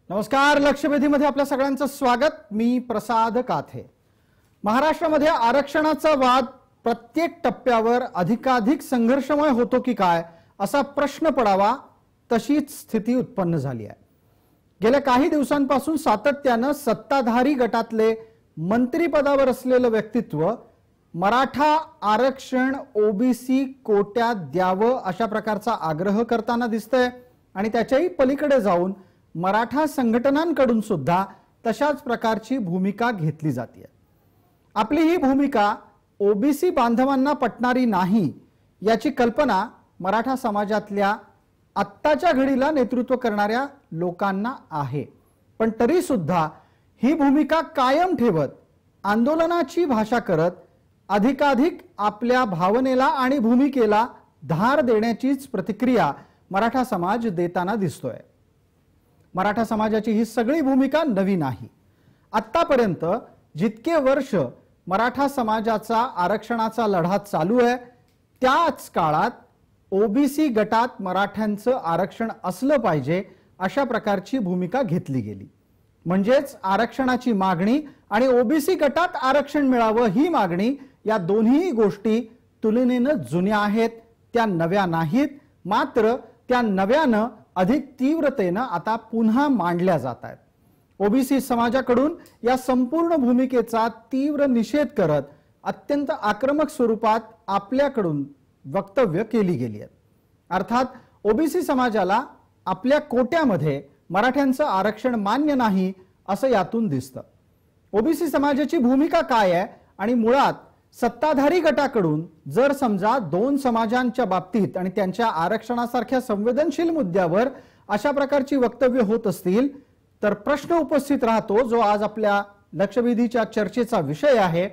नमस्कार, लक्षवेधीमध्ये आपल्या सगळ्यांचं स्वागत। मी प्रसाद काथे। महाराष्ट्रामध्ये आरक्षणाचा वाद प्रत्येक टप्प्यावर अधिकाधिक संघर्षमय होतो की काय असा प्रश्न पडावा तशीच स्थिती उत्पन्न झाली आहे। गेल्या काही दिवसांपासून सातत्याने सत्ताधारी गटातले मंत्रिपदावर असलेले व्यक्तित्व मराठा आरक्षण ओबीसी कोट्यात द्यावं अशा प्रकारचा आग्रह करताना दिसतंय आणि त्याच्याही पलीकडे जाऊन मराठा संघटनांकडून सुद्धा तशाच प्रकारची भूमिका घेतली जाते। आपली ही भूमिका ओबीसी बांधवांना पटणारी नाही याची कल्पना मराठा समाजातल्या आत्ताच्या घडीला नेतृत्व करणाऱ्या लोकांना आहे, पण तरी सुद्धा ही भूमिका कायम ठेवत आंदोलनाची भाषा करत अधिकाधिक आपल्या भावनेला आणि भूमिकेला धार देण्याचीच प्रतिक्रिया मराठा समाज देताना दिसतोय। मराठा समाजाची ही सगळी भूमिका नवी नाही। आतापर्यंत जितके वर्ष मराठा समाजाचा आरक्षणाचा लढा चालू आहे त्याच काळात ओबीसी गटात मराठ्यांचं आरक्षण असलं पाहिजे अशा प्रकारची भूमिका घेतली गेली। म्हणजेच आरक्षणाची मागणी आणि ओबीसी गटात आरक्षण मिळावं ही मागणी या दोन्ही गोष्टी तुलनेने जुन्या आहेत, त्या नव्या नाहीत। मात्र त्या नव्यानं अधिक तीव्रतेने आता पुन्हा मांडल्या जात आहेत। ओबीसी समाजाकडून या संपूर्ण भूमिकेचा तीव्र निषेध करत अत्यंत आक्रमक स्वरूपात आपल्याकडून वक्तव्य केली गेली आहेत। अर्थात ओबीसी समाजाला आपल्या कोट्यामध्ये मराठ्यांचं आरक्षण मान्य नाही असं यातून दिसतं। ओबीसी समाजाची भूमिका काय आहे आणि मुळात सत्ताधारी गटाकडून जर समजा दोन समाजांच्या बाबतीत आणि त्यांच्या आरक्षणासारख्या संवेदनशील मुद्द्यावर अशा प्रकारची वक्तव्य होत असतील तर प्रश्न उपस्थित राहतो जो आज आपल्या लक्षवेधीच्या चर्चेचा विषय आहे,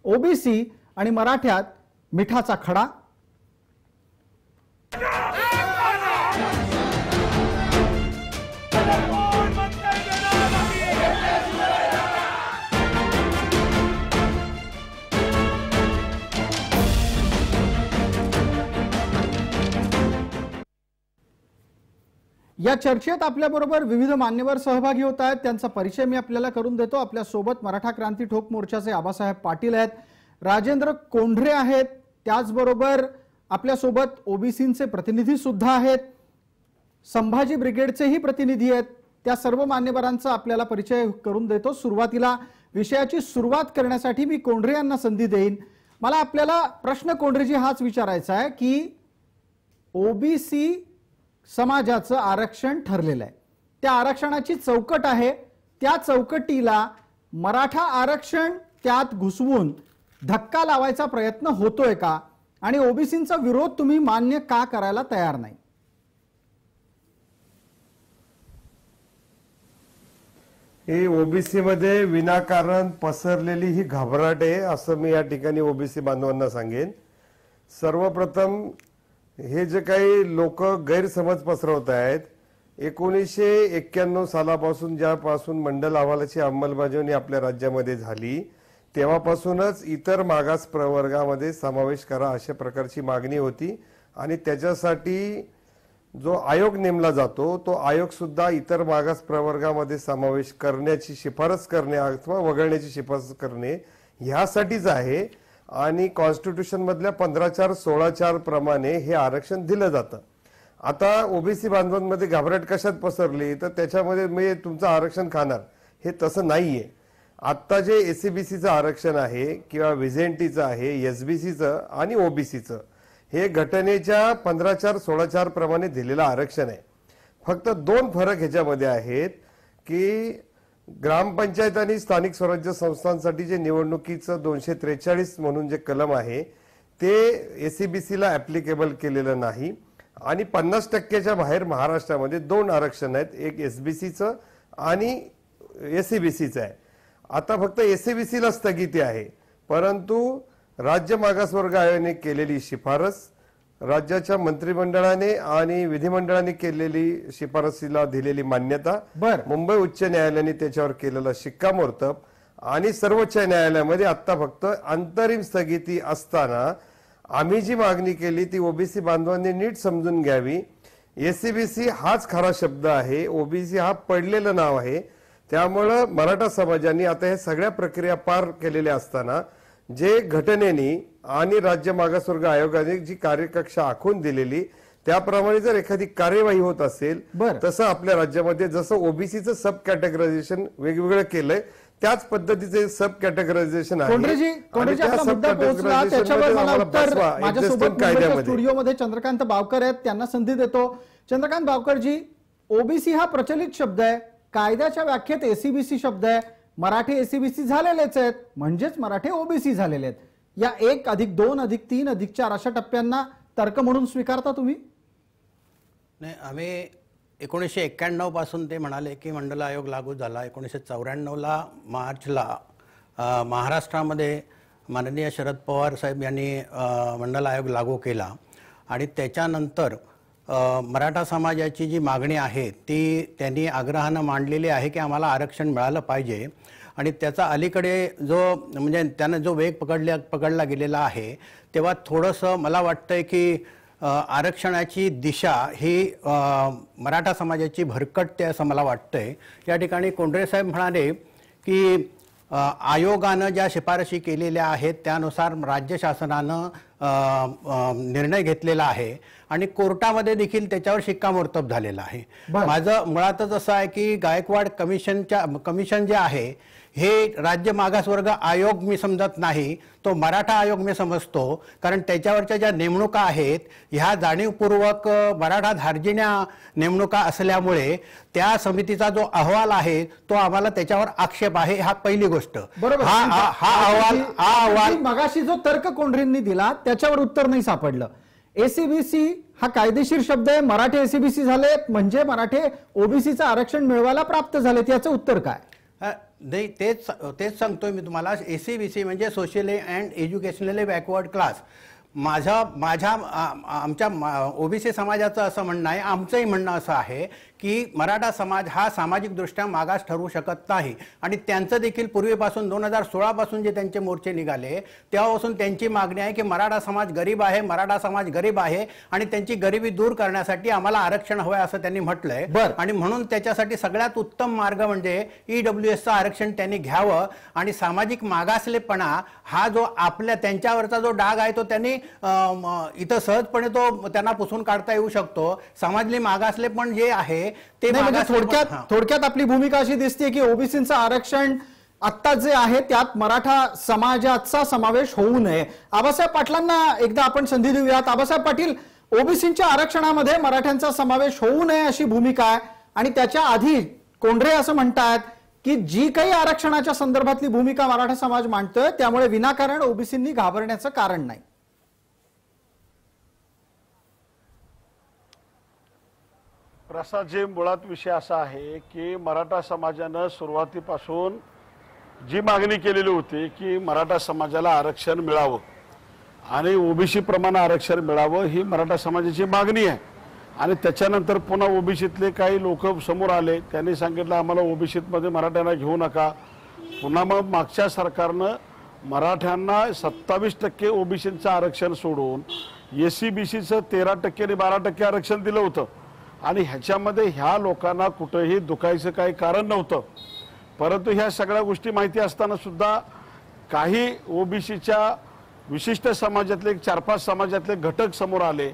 ओबीसी आणि मराठ्यात मिठाचा खडा। या चर्चेत आपल्याबरोबर विविध मान्यवर सहभागी होत आहेत, त्यांचा परिचय मी आपल्याला करून देतो। आपल्या सोबत मराठा क्रांती ठोक मोर्चाचे आबासाहेब पाटील आहेत, राजेंद्र कोंढरे आहेत, त्याचबरोबर आपल्या सोबत ओबीसींचे प्रतिनिधी सुद्धा आहेत, संभाजी ब्रिगेडचेही प्रतिनिधी आहेत। त्या सर्व मान्यवरांचा आपल्याला परिचय करून देतो। सुरुवातीला विषयाची सुरुवात करण्यासाठी मी कोंढरे यांना संधी देईन। मला आपल्याला प्रश्न कोंढरेजी हाच विचारायचा आहे की ओबीसी समाजाचं आरक्षण ठरलेलं आहे, त्या आरक्षणाची चौकट आहे, त्या चौकटीला मराठा आरक्षण त्यात घुसवून धक्का लावायचा प्रयत्न होतोय का आणि ओबीसींचा विरोध तुम्ही मान्य का करायला तयार नाही? ही ओबीसी मध्ये विनाकारण पसरलेली ही घबराट आहे असं मी या ठिकाणी ओबीसी बांधवांना सांगेन। सर्वप्रथम हे जे काही लोक गैरसमज पसरवत आहेत, 1991 सालापासून ज्यापासून मंडल अहवालाची अंमलबजावणी आपल्या राज्यामध्ये झाली तेव्हापासूनच इतर मागास प्रवर्गामध्ये समावेश करा अशा प्रकारची मागणी होती आणि त्याच्यासाठी जो आयोग नेमला जातो तो आयोग सुद्धा इतर मागास प्रवर्गामध्ये समावेश करण्याची शिफारस करणे अथवा वगळण्याची शिफारस करणे ह्यासाठीच आहे आणि कॉन्स्टिट्यूशन मधल्या 15/4/16 प्रमाणे हे आरक्षण दिलं जातं। आता ओबीसी बांधवांमध्ये घबराट कशात पसरली तर त्याच्यामध्ये मी तुमचं आरक्षण खाणार हे तसं नाहीये। आता जे एससीबीसीचं आरक्षण आहे किंवा व्हिजेंटीचं आहे, एसबीसीचं आणि ओबीसीचं हे घटनेच्या 15/4/16 प्रमाणे दिलेलं आरक्षण आहे। फक्त दोन फरक ह्याच्यामध्ये आहेत की ग्रामपंचायत आणि स्थानिक स्वराज्य संस्थांसाठी जे निवडणुकीचं 243 म्हणून जे कलम आहे ते एससीबीसीला ऍप्लिकेबल केलेलं नाही आणि 50% बाहेर महाराष्ट्रामध्ये दोन आरक्षण आहेत, एक एसबीसीचं आणि एससीबीसीचं आहे। आता फक्त एससीबीसीला स्थगिती आहे, परंतु राज्य मागासवर्ग आयोगाने केलेली शिफारस, राज्याच्या मंत्रिमंडळाने आणि विधिमंडळाने केलेली शिफारसीला दिलेली मान्यता, मुंबई उच्च न्यायालयाने त्याच्यावर केलेला शिक्कामोर्तब आणि सर्वोच्च न्यायालयामध्ये आता फक्त अंतरिम स्थगिती असताना आम्ही जी मागणी केली ती ओबीसी बांधवांनी नीट समजून घ्यावी एससीबीसी हाच खरा शब्द आहे, ओबीसी हा पडलेलं नाव आहे. त्यामुळं मराठा समाजाने आता हे सगळ्या प्रक्रिया पार केलेल्या असताना जे घटनेने आणि राज्य मागासवर्ग आयोगाने जी कार्यकक्षा आखून दिलेली त्याप्रमाणे जर एखादी कार्यवाही होत असेल तसं आपल्या राज्यामध्ये जसं ओबीसीचं सब कॅटेगरायझेशन वेगवेगळं केलंय त्याच पद्धतीचे सब कॅटेगरायझेशन आहे. स्टुडिओमध्ये चंद्रकांत बावकर आहेत, त्यांना संधी देतो. चंद्रकांत बावकरजी, ओबीसी हा प्रचलित शब्द आहे, कायद्याच्या व्याख्येत एसीबीसी शब्द आहे. मराठी एसीबीसी झालेलेच आहेत म्हणजेच मराठी ओबीसी झालेले आहेत. या 1+2+3+4 अशा टप्प्यांना तर्क म्हणून स्वीकारता तुम्ही? नाही, आम्ही 1991 पासून ते म्हणाले की मंडल आयोग लागू झाला. 1994 मार्चला महाराष्ट्रामध्ये माननीय शरद पवार साहेब यांनी मंडल आयोग लागू केला आणि त्याच्यानंतर मराठा समाजाची जी मागणी आहे ती त्यांनी आग्रहानं मांडलेली आहे की आम्हाला आरक्षण मिळालं पाहिजे. आणि त्याचा अलीकडे जो म्हणजे त्यानं जो वेग पकडला गेलेला आहे तेव्हा थोडंसं मला वाटतंय की आरक्षणाची दिशा ही मराठा समाजाची भरकटते असं मला वाटतंय. या ठिकाणी कोंढरे साहेब म्हणाले की आयोगानं ज्या शिफारशी केलेल्या आहेत त्यानुसार राज्य शासनानं निर्णय घेतलेला आहे आणि कोर्टामध्ये देखील त्याच्यावर शिक्कामोर्तब झालेला आहे. माझं मुळातच असं आहे की गायकवाड कमिशन जे आहे हे राज्य मागासवर्ग आयोग मी समजत नाही, तो मराठा आयोग मी समजतो. कारण त्याच्यावरच्या ज्या नेमणुका आहेत ह्या जाणीवपूर्वक मराठा धार्जिण्या नेमणुका असल्यामुळे त्या समितीचा जो अहवाल आहे तो आम्हाला त्याच्यावर आक्षेप आहे. हा पहिली गोष्ट. बरोबर. हा अहवाल मगाशी जो तर्क कोंढरेंनी दिला त्याच्यावर उत्तर नाही सापडलं. एसीबीसी हा कायदेशीर शब्द आहे, मराठी एसीबीसी झाले म्हणजे मराठी ओबीसीचं आरक्षण मिळवायला प्राप्त झालेत, याचं उत्तर काय? नाही, तेच सांगतोय मी तुम्हाला. एसीबीसी म्हणजे socially and educationally backward class. आमच्या ओबीसी समाजाचं असं म्हणणं आहे, आमचंही म्हणणं असं आहे की मराठा समाज हा सामाजिकदृष्ट्या मागास ठरवू शकत नाही. आणि त्यांचं देखील पूर्वीपासून 2016 पासून जे त्यांचे मोर्चे निघाले तेव्हापासून त्यांची मागणी आहे की मराठा समाज गरीब आहे, मराठा समाज गरीब आहे आणि त्यांची गरिबी दूर करण्यासाठी आम्हाला आरक्षण हवं आहे असं त्यांनी म्हटलंय. आणि म्हणून त्याच्यासाठी सगळ्यात उत्तम मार्ग म्हणजे ईडब्ल्यूएसचं आरक्षण त्यांनी घ्यावं आणि सामाजिक मागासलेपणा हा जो आपल्या त्यांच्यावरचा जो डाग आहे तो त्यांनी इथं सहजपणे तो त्यांना पुसून काढता येऊ शकतो. समाजली मागासलेपण जे आहे ते थोडक्यात आपली भूमिका अशी दिसते की ओबीसीचं आरक्षण आता जे आहे त्यात मराठा समाजाचा समावेश होऊ नये. आबासाहेब पाटलांना एकदा आपण संधी देऊयात. आबासाहेब पाटील, ओबीसीच्या आरक्षणामध्ये मराठ्यांचा समावेश होऊ नये अशी भूमिका आहे आणि त्याच्या आधी कोंढरे असं म्हणतात की जी काही आरक्षणाच्या संदर्भातली भूमिका मराठा समाज मांडतोय त्यामुळे विनाकारण ओबीसींनी घाबरण्याचं कारण नाही. प्रसादजी, मुळात विषय असा आहे की मराठा समाजानं सुरुवातीपासून जी मागणी केलेली होती की मराठा समाजाला आरक्षण मिळावं आणि ओबीसी प्रमाणे आरक्षण मिळावं ही मराठा समाजाची मागणी आहे. आणि त्याच्यानंतर पुन्हा ओबीसीतले काही लोक समोर आले, त्यांनी सांगितलं आम्हाला ओबीसीमध्ये मराठ्यांना घेऊ नका. पुन्हा मग मागच्या सरकारनं मराठ्यांना 27% ओबीसीचं आरक्षण सोडून एसीबीसीचं 13% आणि 12% आरक्षण दिलं होतं. आणि ह्याच्यामध्ये ह्या लोकांना कुठेही दुखायचं काही कारण नव्हतं. परंतु ह्या सगळ्या गोष्टी माहिती असताना सुद्धा काही ओबीसीच्या विशिष्ट समाजातले 4-5 समाजातले घटक समोर आले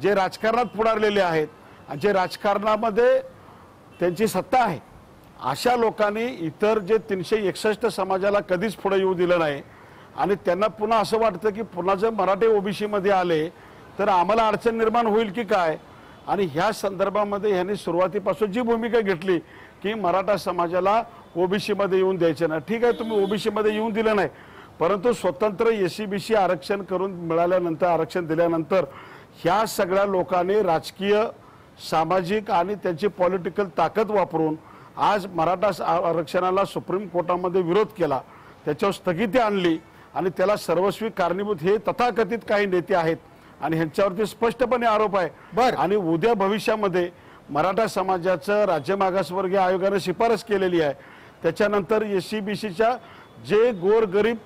जे राजकारणात पुढारलेले आहेत आणि जे राजकारणामध्ये त्यांची सत्ता आहे. अशा लोकांनी इतर जे 361 समाजाला कधीच पुढे येऊ दिलं नाही आणि त्यांना पुन्हा असं वाटतं की पुन्हा जर मराठी ओबीसीमध्ये आले तर आम्हाला अडचण निर्माण होईल की काय. आणि ह्या संदर्भामध्ये ह्यांनी सुरुवातीपासून जी भूमिका घेतली की मराठा समाजाला ओबीसीमध्ये येऊन द्यायचं नाही. ठीक आहे, तुम्ही ओबीसीमध्ये येऊन दिलं नाही, परंतु स्वतंत्र एसीबीसी आरक्षण करून मिळाल्यानंतर, आरक्षण दिल्यानंतर ह्या सगळ्या लोकांनी राजकीय, सामाजिक आणि त्यांची पॉलिटिकल ताकद वापरून आज मराठा आरक्षणाला सुप्रीम कोर्टामध्ये विरोध केला, त्याच्यावर स्थगिती आणली आणि त्याला सर्वस्वी कारणीभूत हे तथाकथित काही नेते आहेत आणि ह्यांच्यावरती स्पष्टपणे आरोप आहे. आणि उद्या भविष्यामध्ये मराठा समाजाचं राज्य मागासवर्गीय आयोगाने शिफारस केलेली आहे. त्याच्यानंतर एसीबीसीच्या जे गोरगरीब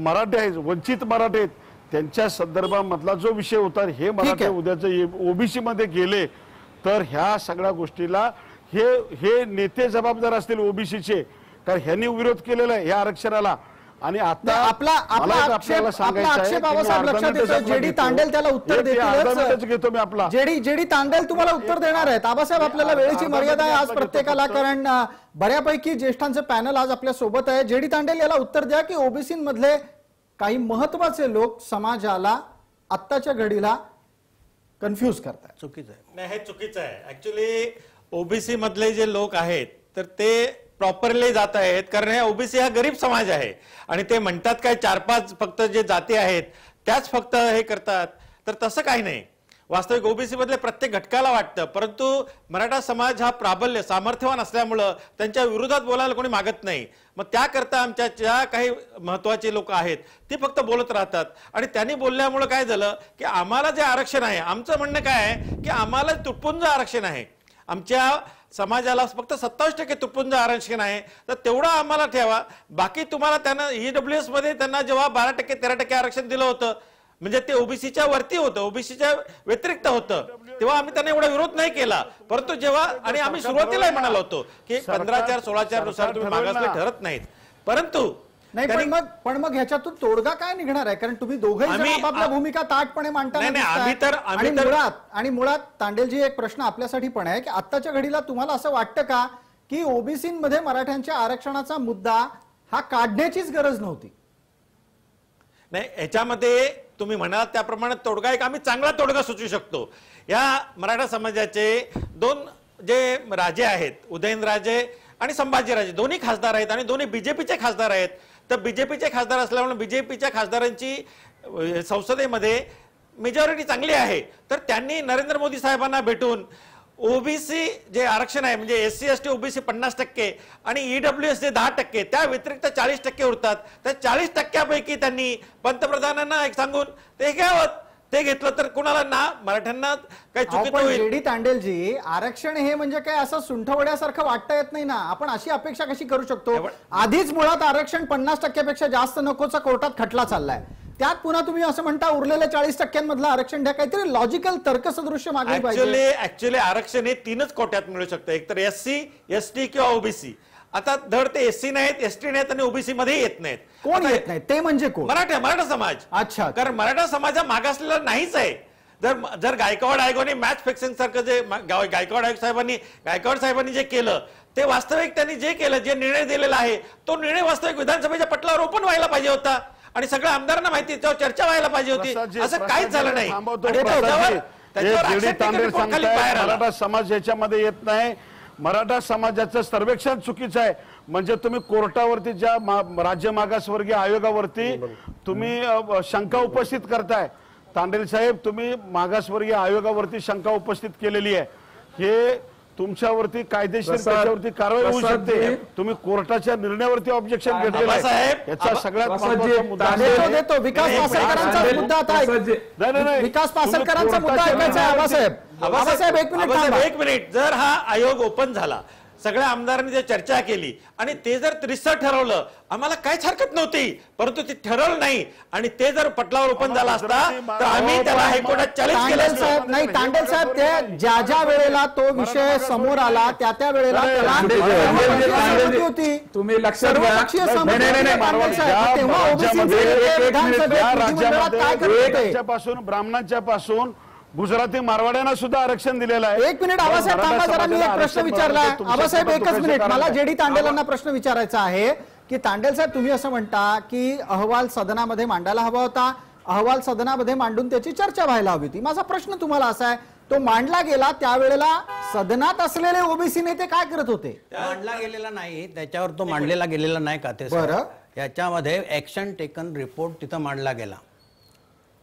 मराठे आहेत, वंचित मराठे आहेत, त्यांच्या संदर्भामधला जो विषय होता हे मराठे उद्याचं ओबीसी मध्ये गेले तर ह्या सगळ्या गोष्टीला हे नेते जबाबदार असतील ओबीसीचे, कारण ह्यांनी विरोध केलेला आहे या आरक्षणाला. आणि आता आपला आक्षेप बाबासाहेब लक्षात येतो. जेडी तांडेल त्याला उत्तर देतील. घेतो मी आपला जेडी तांडेल तुम्हाला उत्तर देणार आहेत. आबासाहेब आपल्याला वेळेची मर्यादा आहे आज प्रत्येकाला, कारण बऱ्यापैकी ज्येष्ठांचं पॅनल आज आपल्या सोबत आहे. जेडी तांडेल याला उत्तर द्या की ओबीसी मधले काही महत्वाचे लोक समाजाला आत्ताच्या घडीला कन्फ्यूज करतात. चुकीचं आहे. नाही, हे चुकीचं आहे. ऍक्च्युली ओबीसी मधले जे लोक आहेत तर ते प्रॉपरली जात आहेत, कारण हे ओबीसी हा गरीब समाज आहे आणि ते म्हणतात काय 4-5 फक्त जे जाती आहेत त्याच फक्त हे करतात, तर तसं काही नाही. वास्तविक ओबीसी मधले प्रत्येक घटकाला वाटतं, परंतु मराठा समाज हा प्राबल्य सामर्थ्यवान असल्यामुळं त्यांच्या विरोधात बोलायला कोणी मागत नाही. मग त्याकरता आमच्या ज्या काही महत्वाचे लोक आहेत ते फक्त बोलत राहतात. आणि त्यांनी बोलल्यामुळं काय झालं की आम्हाला जे आरक्षण आहे, आमचं म्हणणं काय आहे की आम्हाला तुटपुंज आरक्षण आहे, आमच्या समाजाला फक्त 27% तुटपुंज आरक्षण आहे, तर तेवढं आम्हाला ठेवा. बाकी तुम्हाला त्यांना ईडब्ल्यूएस मध्ये त्यांना जेव्हा 12% 13% आरक्षण दिलं होतं, म्हणजे ते ओबीसीच्या वरती होतं, ओबीसीच्या व्यतिरिक्त होतं, तेव्हा आम्ही त्यांना एवढा विरोध नाही केला. परंतु जेव्हा आणि आम्ही सुरुवातीला म्हणालो होतो की 15-4-16 नुसार तुम्ही मागासले ठरत नाहीत, परंतु नाही पण मग ह्याच्यातून तोडगा काय निघणार आहे? कारण तुम्ही दोघंही आपापल्या भूमिका ताटपणे मांडताना आणि मुळात तांडेलजी एक प्रश्न आपल्यासाठी पण आहे की आत्ताच्या घडीला तुम्हाला असं वाटतं का की ओबीसीमध्ये मराठ्यांच्या आरक्षणाचा मुद्दा हा काढण्याचीच गरज नव्हती? नाही, ह्याच्यामध्ये तुम्ही म्हणाल त्याप्रमाणे तोडगा एक आम्ही चांगला तोडगा सुचवू शकतो. या मराठा समाजाचे 2 जे राजे आहेत, उदयनराजे आणि संभाजीराजे, दोन्ही खासदार आहेत आणि दोन्ही बीजेपीचे खासदार आहेत. तर बीजेपीचे खासदार असल्यामुळे बीजेपीच्या खासदारांची संसदेमध्ये मेजॉरिटी चांगली आहे, तर त्यांनी नरेंद्र मोदी साहेबांना भेटून ओबीसी जे आरक्षण आहे म्हणजे SC ST ओबीसी 50% आणि ईडब्ल्यूएस जे 10%, त्या व्यतिरिक्त 40% उरतात, त्या 40%पैकी त्यांनी पंतप्रधानांना एक सांगून ते घ्यावं. ते घेतलं तर कुणाला ना मराठ्यांना काही चुकीचं होईल. जेडी तांडेलजी, आरक्षण हे म्हणजे काय असं सुंठवड्यासारखं वाटता येत नाही ना. आपण अशी अपेक्षा कशी करू शकतो? आधीच मुळात आरक्षण 50% पेक्षा जास्त नकोचा कोर्टात खटला चाललाय, त्यात पुन्हा तुम्ही असं म्हणता उरलेल्या 40% मधलं आरक्षण द्या. काहीतरी लॉजिकल तर्कसदृश्य मागणी पाहिजे. ऍक्च्युअली आरक्षण हे 3च कोट्यात मिळू शकतं, एक तर SC ST किंवा ओबीसी. आता धड ते SC नाहीत, ST नाहीत आणि ओबीसी मध्ये येत नाहीत. कोण येत नाही ते म्हणजे कोण? मराठा समाज. अच्छा, कारण मराठा समाज हा मागासलेला नाहीच आहे. जर गायकवाड आयोगाने मॅच फिक्सिंग सारखं जे गायकवाड आयोग साहेबांनी जे केलं ते वास्तविक त्यांनी जे केलं, जे निर्णय दिलेला आहे तो निर्णय वास्तविक विधानसभेच्या पटलावर ओपन व्हायला पाहिजे होता आणि सगळ्या आमदारांना माहिती, त्यावर चर्चा व्हायला पाहिजे होती. असं काहीच झालं नाही. मराठा समाज याच्यामध्ये येत नाही. मराठा समाजाचं सर्वेक्षण चुकीचं आहे. म्हणजे तुम्ही कोर्टावरती ज्या राज्य मागासवर्गीय आयोगावरती तुम्ही शंका उपस्थित करताय. तांडेल साहेब, तुम्ही मागासवर्गीय आयोगावरती शंका उपस्थित केलेली आहे. हे तुमच्यावरती कायदेशीर त्याच्यावरती कारवाई होऊ शकते. तुम्ही कोर्टाच्या निर्णयावरती ऑब्जेक्शन घेतलेलं आहे. याचा सगळ्यात महत्त्वाचा मुद्दा देतो विकास पासलकरांचा मुद्दा. आता विकास पासलकरांचा मुद्दा ऐकायचा आहे. आबासाहेब एक मिनिट. जर हा आयोग ओपन झाला, सगळ्या आमदारांनी जे चर्चा केली आणि ते जर त्रिस्तर ठरवलं, आम्हाला काहीच हरकत नव्हती. परंतु ते ठरवलं नाही आणि ते जर पटलावर ओपन झाला असता तर आम्ही त्याला हायकोर्टात चॅलेंज केलं असतं. नाही, तांडेल साहेब, ते ज्या वेळेला तो विषय समोर आला त्या वेळेला होती तुम्ही लक्षात घ्या. राज्यापासून ब्राह्मणांच्या पासून गुजराती मारवाड्यांना सुद्धा आरक्षण दिलेलं आहे. एक मिनिट आबासाहेब थांबा जरा, मी एक प्रश्न विचारला. आबासाहेब एकच मिनिट, मला जेडी तांडेलांना प्रश्न विचारायचा आहे की तांडेल साहेब, तुम्ही असं म्हणता की अहवाल सदनामध्ये मांडायला हवा होता, अहवाल सदनामध्ये मांडून त्याची चर्चा व्हायला हवी होती. माझा प्रश्न तुम्हाला असा आहे, तो मांडला गेला त्यावेळेला सदनात असलेले ओबीसी नेते काय करत होते? मांडला गेलेला नाही, त्याच्यावर तो मांडलेला गेलेला नाही का ते? बरं, याच्यामध्ये ऍक्शन टेकन रिपोर्ट तिथं मांडला गेला.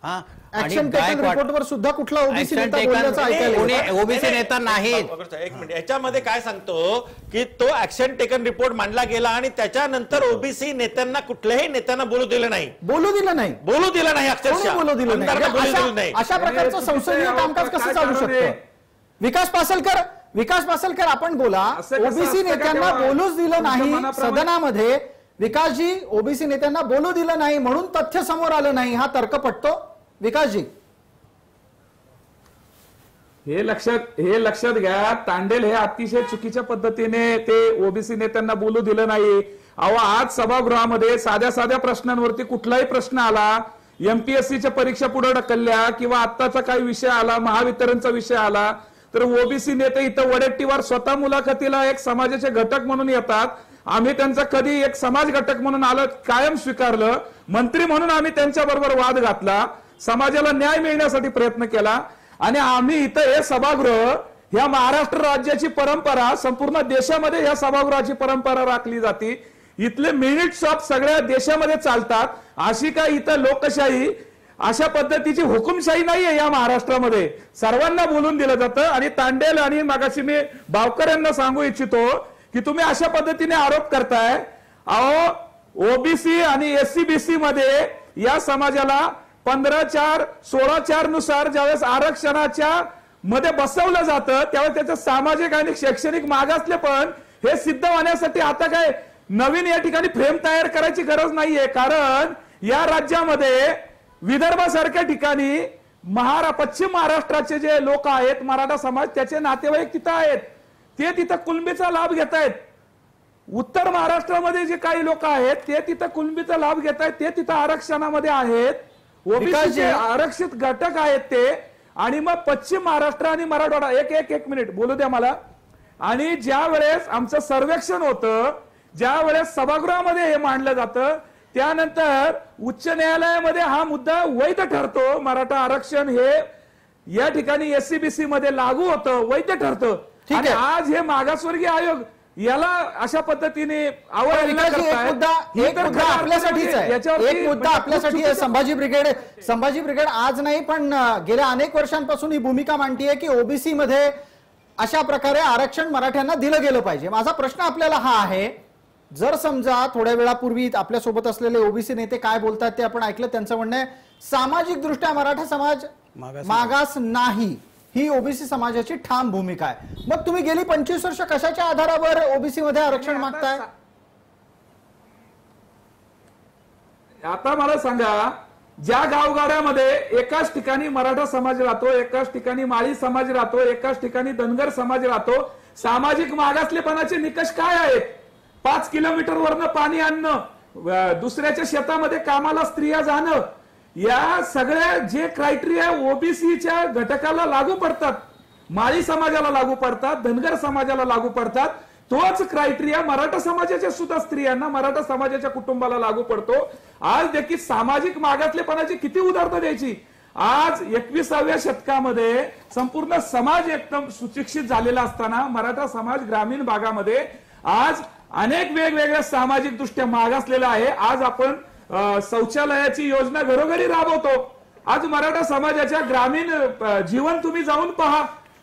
ऍक्शन टेकन रिपोर्टवर सुद्धा कुठला ओबीसी नेता बोलण्याचं ऐकायला? ओबीसी नेता नाही. एक मिनिट, याच्यामध्ये काय सांगतो की तो ऍक्शन टेकन रिपोर्ट मांडला गेला आणि त्याच्यानंतर ओबीसी नेत्यांना कुठल्याही नेत्यांना बोलू दिलं नाही. अक्षरशः बोलू दिलं नाही. अशा प्रकारचं संसदीय कामकाज कसं चालू शकतं? विकास पासलकर आपण बोला. ओबीसी नेत्यांना बोलूच दिलं नाही सदनामध्ये. विकासजी, ओबीसी नेत्यांना बोलू दिलं नाही म्हणून तथ्य समोर आलं नाही, हा तर्क पटतो? विकासजी, हे लक्षात घ्या. तांडेल हे अतिशय चुकीच्या पद्धतीने ते ओबीसी नेत्यांना बोलू दिलं नाही. अहो, आज सभागृहामध्ये साध्या प्रश्नांवरती कुठलाही प्रश्न आला, एमपीएससीच्या परीक्षा पुढे ढकलल्या किंवा आत्ताचा काही विषय आला, महावितरणचा विषय आला, तर ओबीसी नेते इथं वडेट्टीवार स्वतः मुलाखतीला एक समाजाचे घटक म्हणून येतात. आम्ही त्यांचा कधी एक समाज घटक म्हणून आलं कायम स्वीकारलं. मंत्री म्हणून आम्ही त्यांच्या बरोबर वाद घातला, समाजाला न्याय मिळण्यासाठी प्रयत्न केला. आणि आम्ही इथं हे सभागृह, ह्या महाराष्ट्र राज्याची परंपरा, संपूर्ण देशामध्ये ह्या सभागृहाची परंपरा राखली जाते. इथले मिनिट्स ऑफ सगळ्या देशामध्ये चालतात. अशी काय इथं लोकशाही, अशा पद्धतीची हुकुमशाही नाहीये या महाराष्ट्रामध्ये. सर्वांना बोलून दिलं जातं. आणि तांडेल आणि मगाशी मी बावकर यांना सांगू इच्छितो की तुम्ही अशा पद्धतीने आरोप करताय. अहो, ओबीसी आणि एससीबीसी मध्ये या समाजाला 15/4, 16/4 नुसार ज्यावेळेस आरक्षणाच्या मध्ये बसवलं जातं त्यावेळेस त्याचं सामाजिक आणि शैक्षणिक मागासलेपण हे सिद्ध होण्यासाठी आता काय नवीन या ठिकाणी फ्रेम तयार करायची गरज नाहीये. कारण या राज्यामध्ये विदर्भासारख्या ठिकाणी पश्चिम महाराष्ट्राचे जे लोक आहेत, मराठा समाज, त्याचे नातेवाईक तिथं आहेत, ते तिथं कुणबीचा लाभ घेत आहेत. उत्तर महाराष्ट्रामध्ये जे काही लोक आहेत ते तिथं कुणबीचा लाभ घेत आहेत, ते तिथं आरक्षणामध्ये आहेत. ओबीसी आरक्षित घटक आहेत ते. आणि मग पश्चिम महाराष्ट्र आणि मराठवाडा, एक मिनिट बोलू द्या मला. आणि ज्या वेळेस आमचं सर्वेक्षण होतं, ज्या वेळेस सभागृहामध्ये हे मांडलं जातं, त्यानंतर उच्च न्यायालयामध्ये हा मुद्दा वैध ठरतो. मराठा आरक्षण हे या ठिकाणी एससीबीसी मध्ये लागू होतं, वैध ठरतं. आणि आज हे मागासवर्गीय आयोग याला अशा पद्धतीने आपल्यासाठी संभाजी ब्रिगेड आज नाही पण गेल्या अनेक वर्षांपासून ही भूमिका मांडतीये की ओबीसी मध्ये अशा प्रकारे आरक्षण मराठ्यांना दिलं गेलं पाहिजे. माझा प्रश्न आपल्याला हा आहे, जर समजा थोड्या वेळापूर्वी आपल्यासोबत असलेले ओबीसी नेते काय बोलतात ते आपण ऐकलं. त्यांचं म्हणणं आहे सामाजिक दृष्ट्या मराठा समाज मागास नाही, ही ओबीसी समाजाची ठाम भूमिका आहे. मग तुम्ही गेली 25 वर्ष कशाच्या आधारावर ओबीसी मध्ये आरक्षण मागताय? आता मला सांगा, ज्या गावगाड्यामध्ये एकाच ठिकाणी मराठा समाज राहतो, एकाच ठिकाणी माळी समाज राहतो, एकाच ठिकाणी धनगर समाज राहतो, सामाजिक मागासलेपणाचे निकष काय आहेत? 5 किलोमीटरवरनं पाणी आणणं, दुसऱ्याच्या शेतामध्ये कामाला स्त्रिया जाणं, या सगळ्या जे क्रायटेरिया ओबीसीच्या घटकाला लागू पडतात, माळी समाजाला लागू पडतात, धनगर समाजाला लागू पडतात, तोच क्रायटेरिया मराठा समाजाच्या सुद्धा स्त्रियांना, मराठा समाजाच्या कुटुंबाला लागू पडतो. आज देखील सामाजिक मागासलेपणाची किती उदाहरणं द्यायची. आज 21व्या शतकामध्ये संपूर्ण समाज एकदम सुशिक्षित झालेला असताना मराठा समाज ग्रामीण भागामध्ये आज अनेक वेगवेगळ्या सामाजिक दृष्ट्या मागासलेला आहे. आज आपण शौचालयाची योजना घरोघरी राबवतो. आज मराठा समाजाच्या ग्रामीण जीवन तुम्ही जाऊन पहा,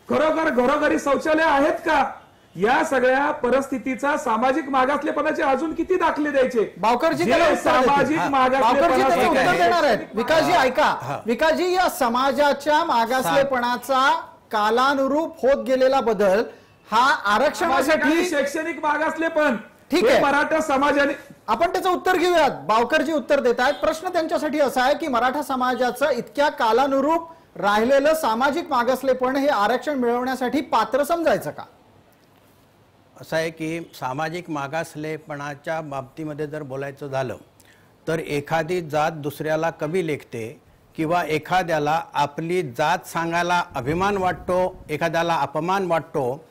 खरोखर घरोघरी शौचालय आहेत का? या सगळ्या परिस्थितीचा सामाजिक मागासलेपणाचे अजून किती दाखले द्यायचे? बावकरजी सामाजिक मागासलेपणाचे उत्तर देणार आहेत. विकासजी ऐका, विकासजी, या समाजाच्या मागासलेपणाचा कालानुरूप होत गेलेला बदल हा आरक्षणासाठी शैक्षणिक मागासलेपण, ठीक आहे, मराठा समाजाने, आपण त्याचं उत्तर घेऊयात. बावकरजी उत्तर देत आहेत. प्रश्न त्यांच्यासाठी असा आहे की मराठा समाजाचं इतक्या कालानुरूप राहिलेलं सामाजिक मागासलेपण हे आरक्षण मिळवण्यासाठी पात्र समजायचं का? असं आहे की सामाजिक मागासलेपणाच्या बाबतीमध्ये जर बोलायचं झालं तर एखादी जात दुसऱ्याला कमी लेखते किंवा एखाद्याला आपली जात सांगायला अभिमान वाटतो, एखाद्याला अपमान वाटतो.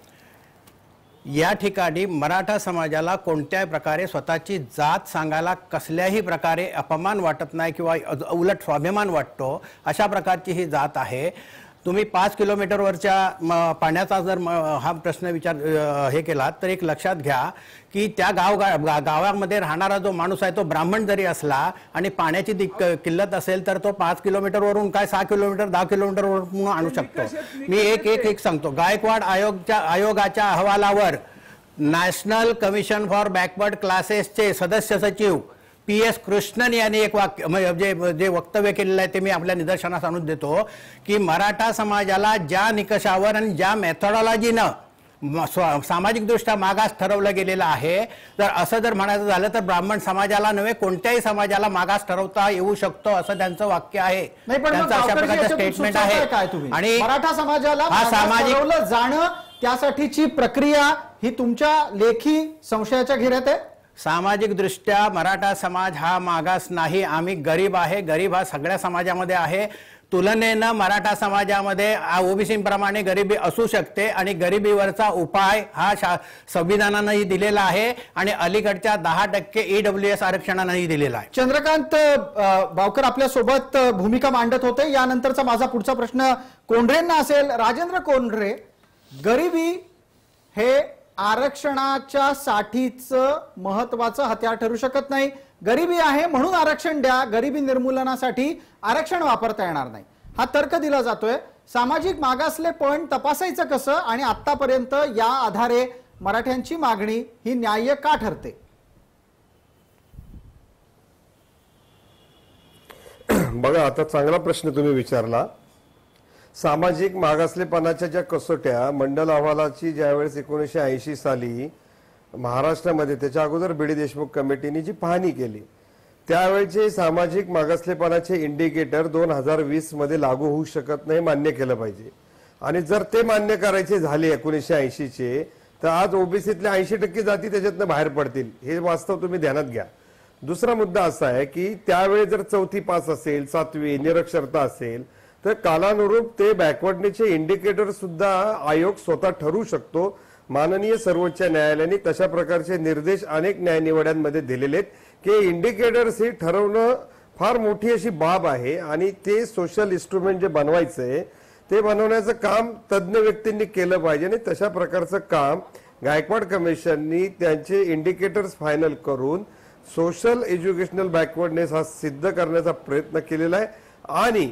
या ठिकाणी मराठा समाजाला कोणत्याही प्रकारे स्वतःची जात सांगायला कसल्याही प्रकारे अपमान वाटत नाही किंवा उलट स्वाभिमान वाटतो. अशा प्रकारची ही जात आहे. तुम्ही 5 किलोमीटरवरच्या पाण्याचा जर हा प्रश्न हे केला तर एक लक्षात घ्या की त्या गावामध्ये राहणारा जो माणूस आहे तो ब्राह्मण जरी असला आणि पाण्याची किल्लत असेल तर तो 5 किलोमीटरवरून काय 6 किलोमीटर 10 किलोमीटरवरून आणू शकतो. मी एक सांगतो. गायकवाड आयोगाच्या अहवालावर नॅशनल कमिशन फॉर बॅकवर्ड क्लासेसचे सदस्य सचिव PS कृष्णन यांनी एक जे वक्तव्य केलेलं आहे ते मी आपल्या निदर्शनास आणून देतो की मराठा समाजाला ज्या निकषावर आणि ज्या मेथॉडॉलॉजीनं सामाजिकदृष्ट्या मागास ठरवलं गेलेलं आहे, तर असं जर म्हणायचं झालं तर ब्राह्मण समाजाला नव्हे कोणत्याही समाजाला मागास ठरवता येऊ शकतो असं त्यांचं वाक्य आहे, त्यांचं अशा प्रकारचं स्टेटमेंट आहे. आणि मराठा समाजाला सामाजिक जाणं त्यासाठीची प्रक्रिया ही तुमच्या लेखी संशयाच्या घेऱ्यात आहे. सामाजिक दृष्ट्या मराठा समाज हा मागास नाही, आम्ही गरीब आहे. गरीब हा सगळ्या समाजामध्ये आहे. तुलनेनं मराठा समाजामध्ये ओबीसी प्रमाणे गरिबी असू शकते आणि गरिबीवरचा उपाय हा संविधानानंही दिलेला आहे आणि अलीकडच्या 10% EWS आरक्षणानंही दिलेला आहे. चंद्रकांत बावकर आपल्या सोबत भूमिका मांडत होते. यानंतरचा माझा पुढचा प्रश्न कोंढरेंना असेल. राजेंद्र कोंढरे, गरिबी हे आरक्षणाच्या साठीचं महत्वाचं हत्यार ठरू शकत नाही. गरिबी आहे म्हणून आरक्षण द्या, गरिबी निर्मूलनासाठी आरक्षण वापरता येणार नाही हा तर्क दिला जातोय. सामाजिक मागासले पण तपासायचं कसं आणि आतापर्यंत या आधारे मराठ्यांची मागणी ही न्याय्य का ठरते? बघा, आता चांगला प्रश्न तुम्ही विचारला. सामाजिक मागासलेपणाच्या ज्या कसोट्या मंडल अहवालाची ज्यावेळेस 1980 साली महाराष्ट्रामध्ये, त्याच्या अगोदर बीडी देशमुख कमिटीने जी पाहणी केली, त्यावेळेचे सामाजिक मागासलेपणाचे इंडिकेटर 2020 मध्ये लागू होऊ शकत नाही, मान्य केलं पाहिजे. आणि जर ते मान्य करायचे झाले 1980चे, तर आज ओबीसीतल्या 80% जाती त्याच्यातनं बाहेर पडतील. हे वास्तव तुम्ही ध्यानात घ्या. दुसरा मुद्दा असा आहे की त्यावेळी जर 4थी पास असेल, 7वी निरक्षरता असेल, तर कालानुरूप ते बॅकवर्डनेसचे इंडिकेटर सुद्धा आयोग स्वतः ठरवू शकतो. माननीय सर्वोच्च न्यायालयाने तशा प्रकारचे निर्देश अनेक न्यायनिवाड्यांमध्ये दिलेले आहेत की इंडिकेटर्स हे ठरवणं फार मोठी अशी बाब आहे आणि ते सोशल इन्स्ट्रुमेंट जे बनवायचंय ते बनवण्याचं काम तज्ज्ञ व्यक्तींनी केलं पाहिजे. आणि तशा प्रकारचं काम गायकवाड कमिशननी त्यांचे इंडिकेटर्स फायनल करून सोशल एज्युकेशनल बॅकवर्डनेस हा सिद्ध करण्याचा प्रयत्न केलेला आहे. आणि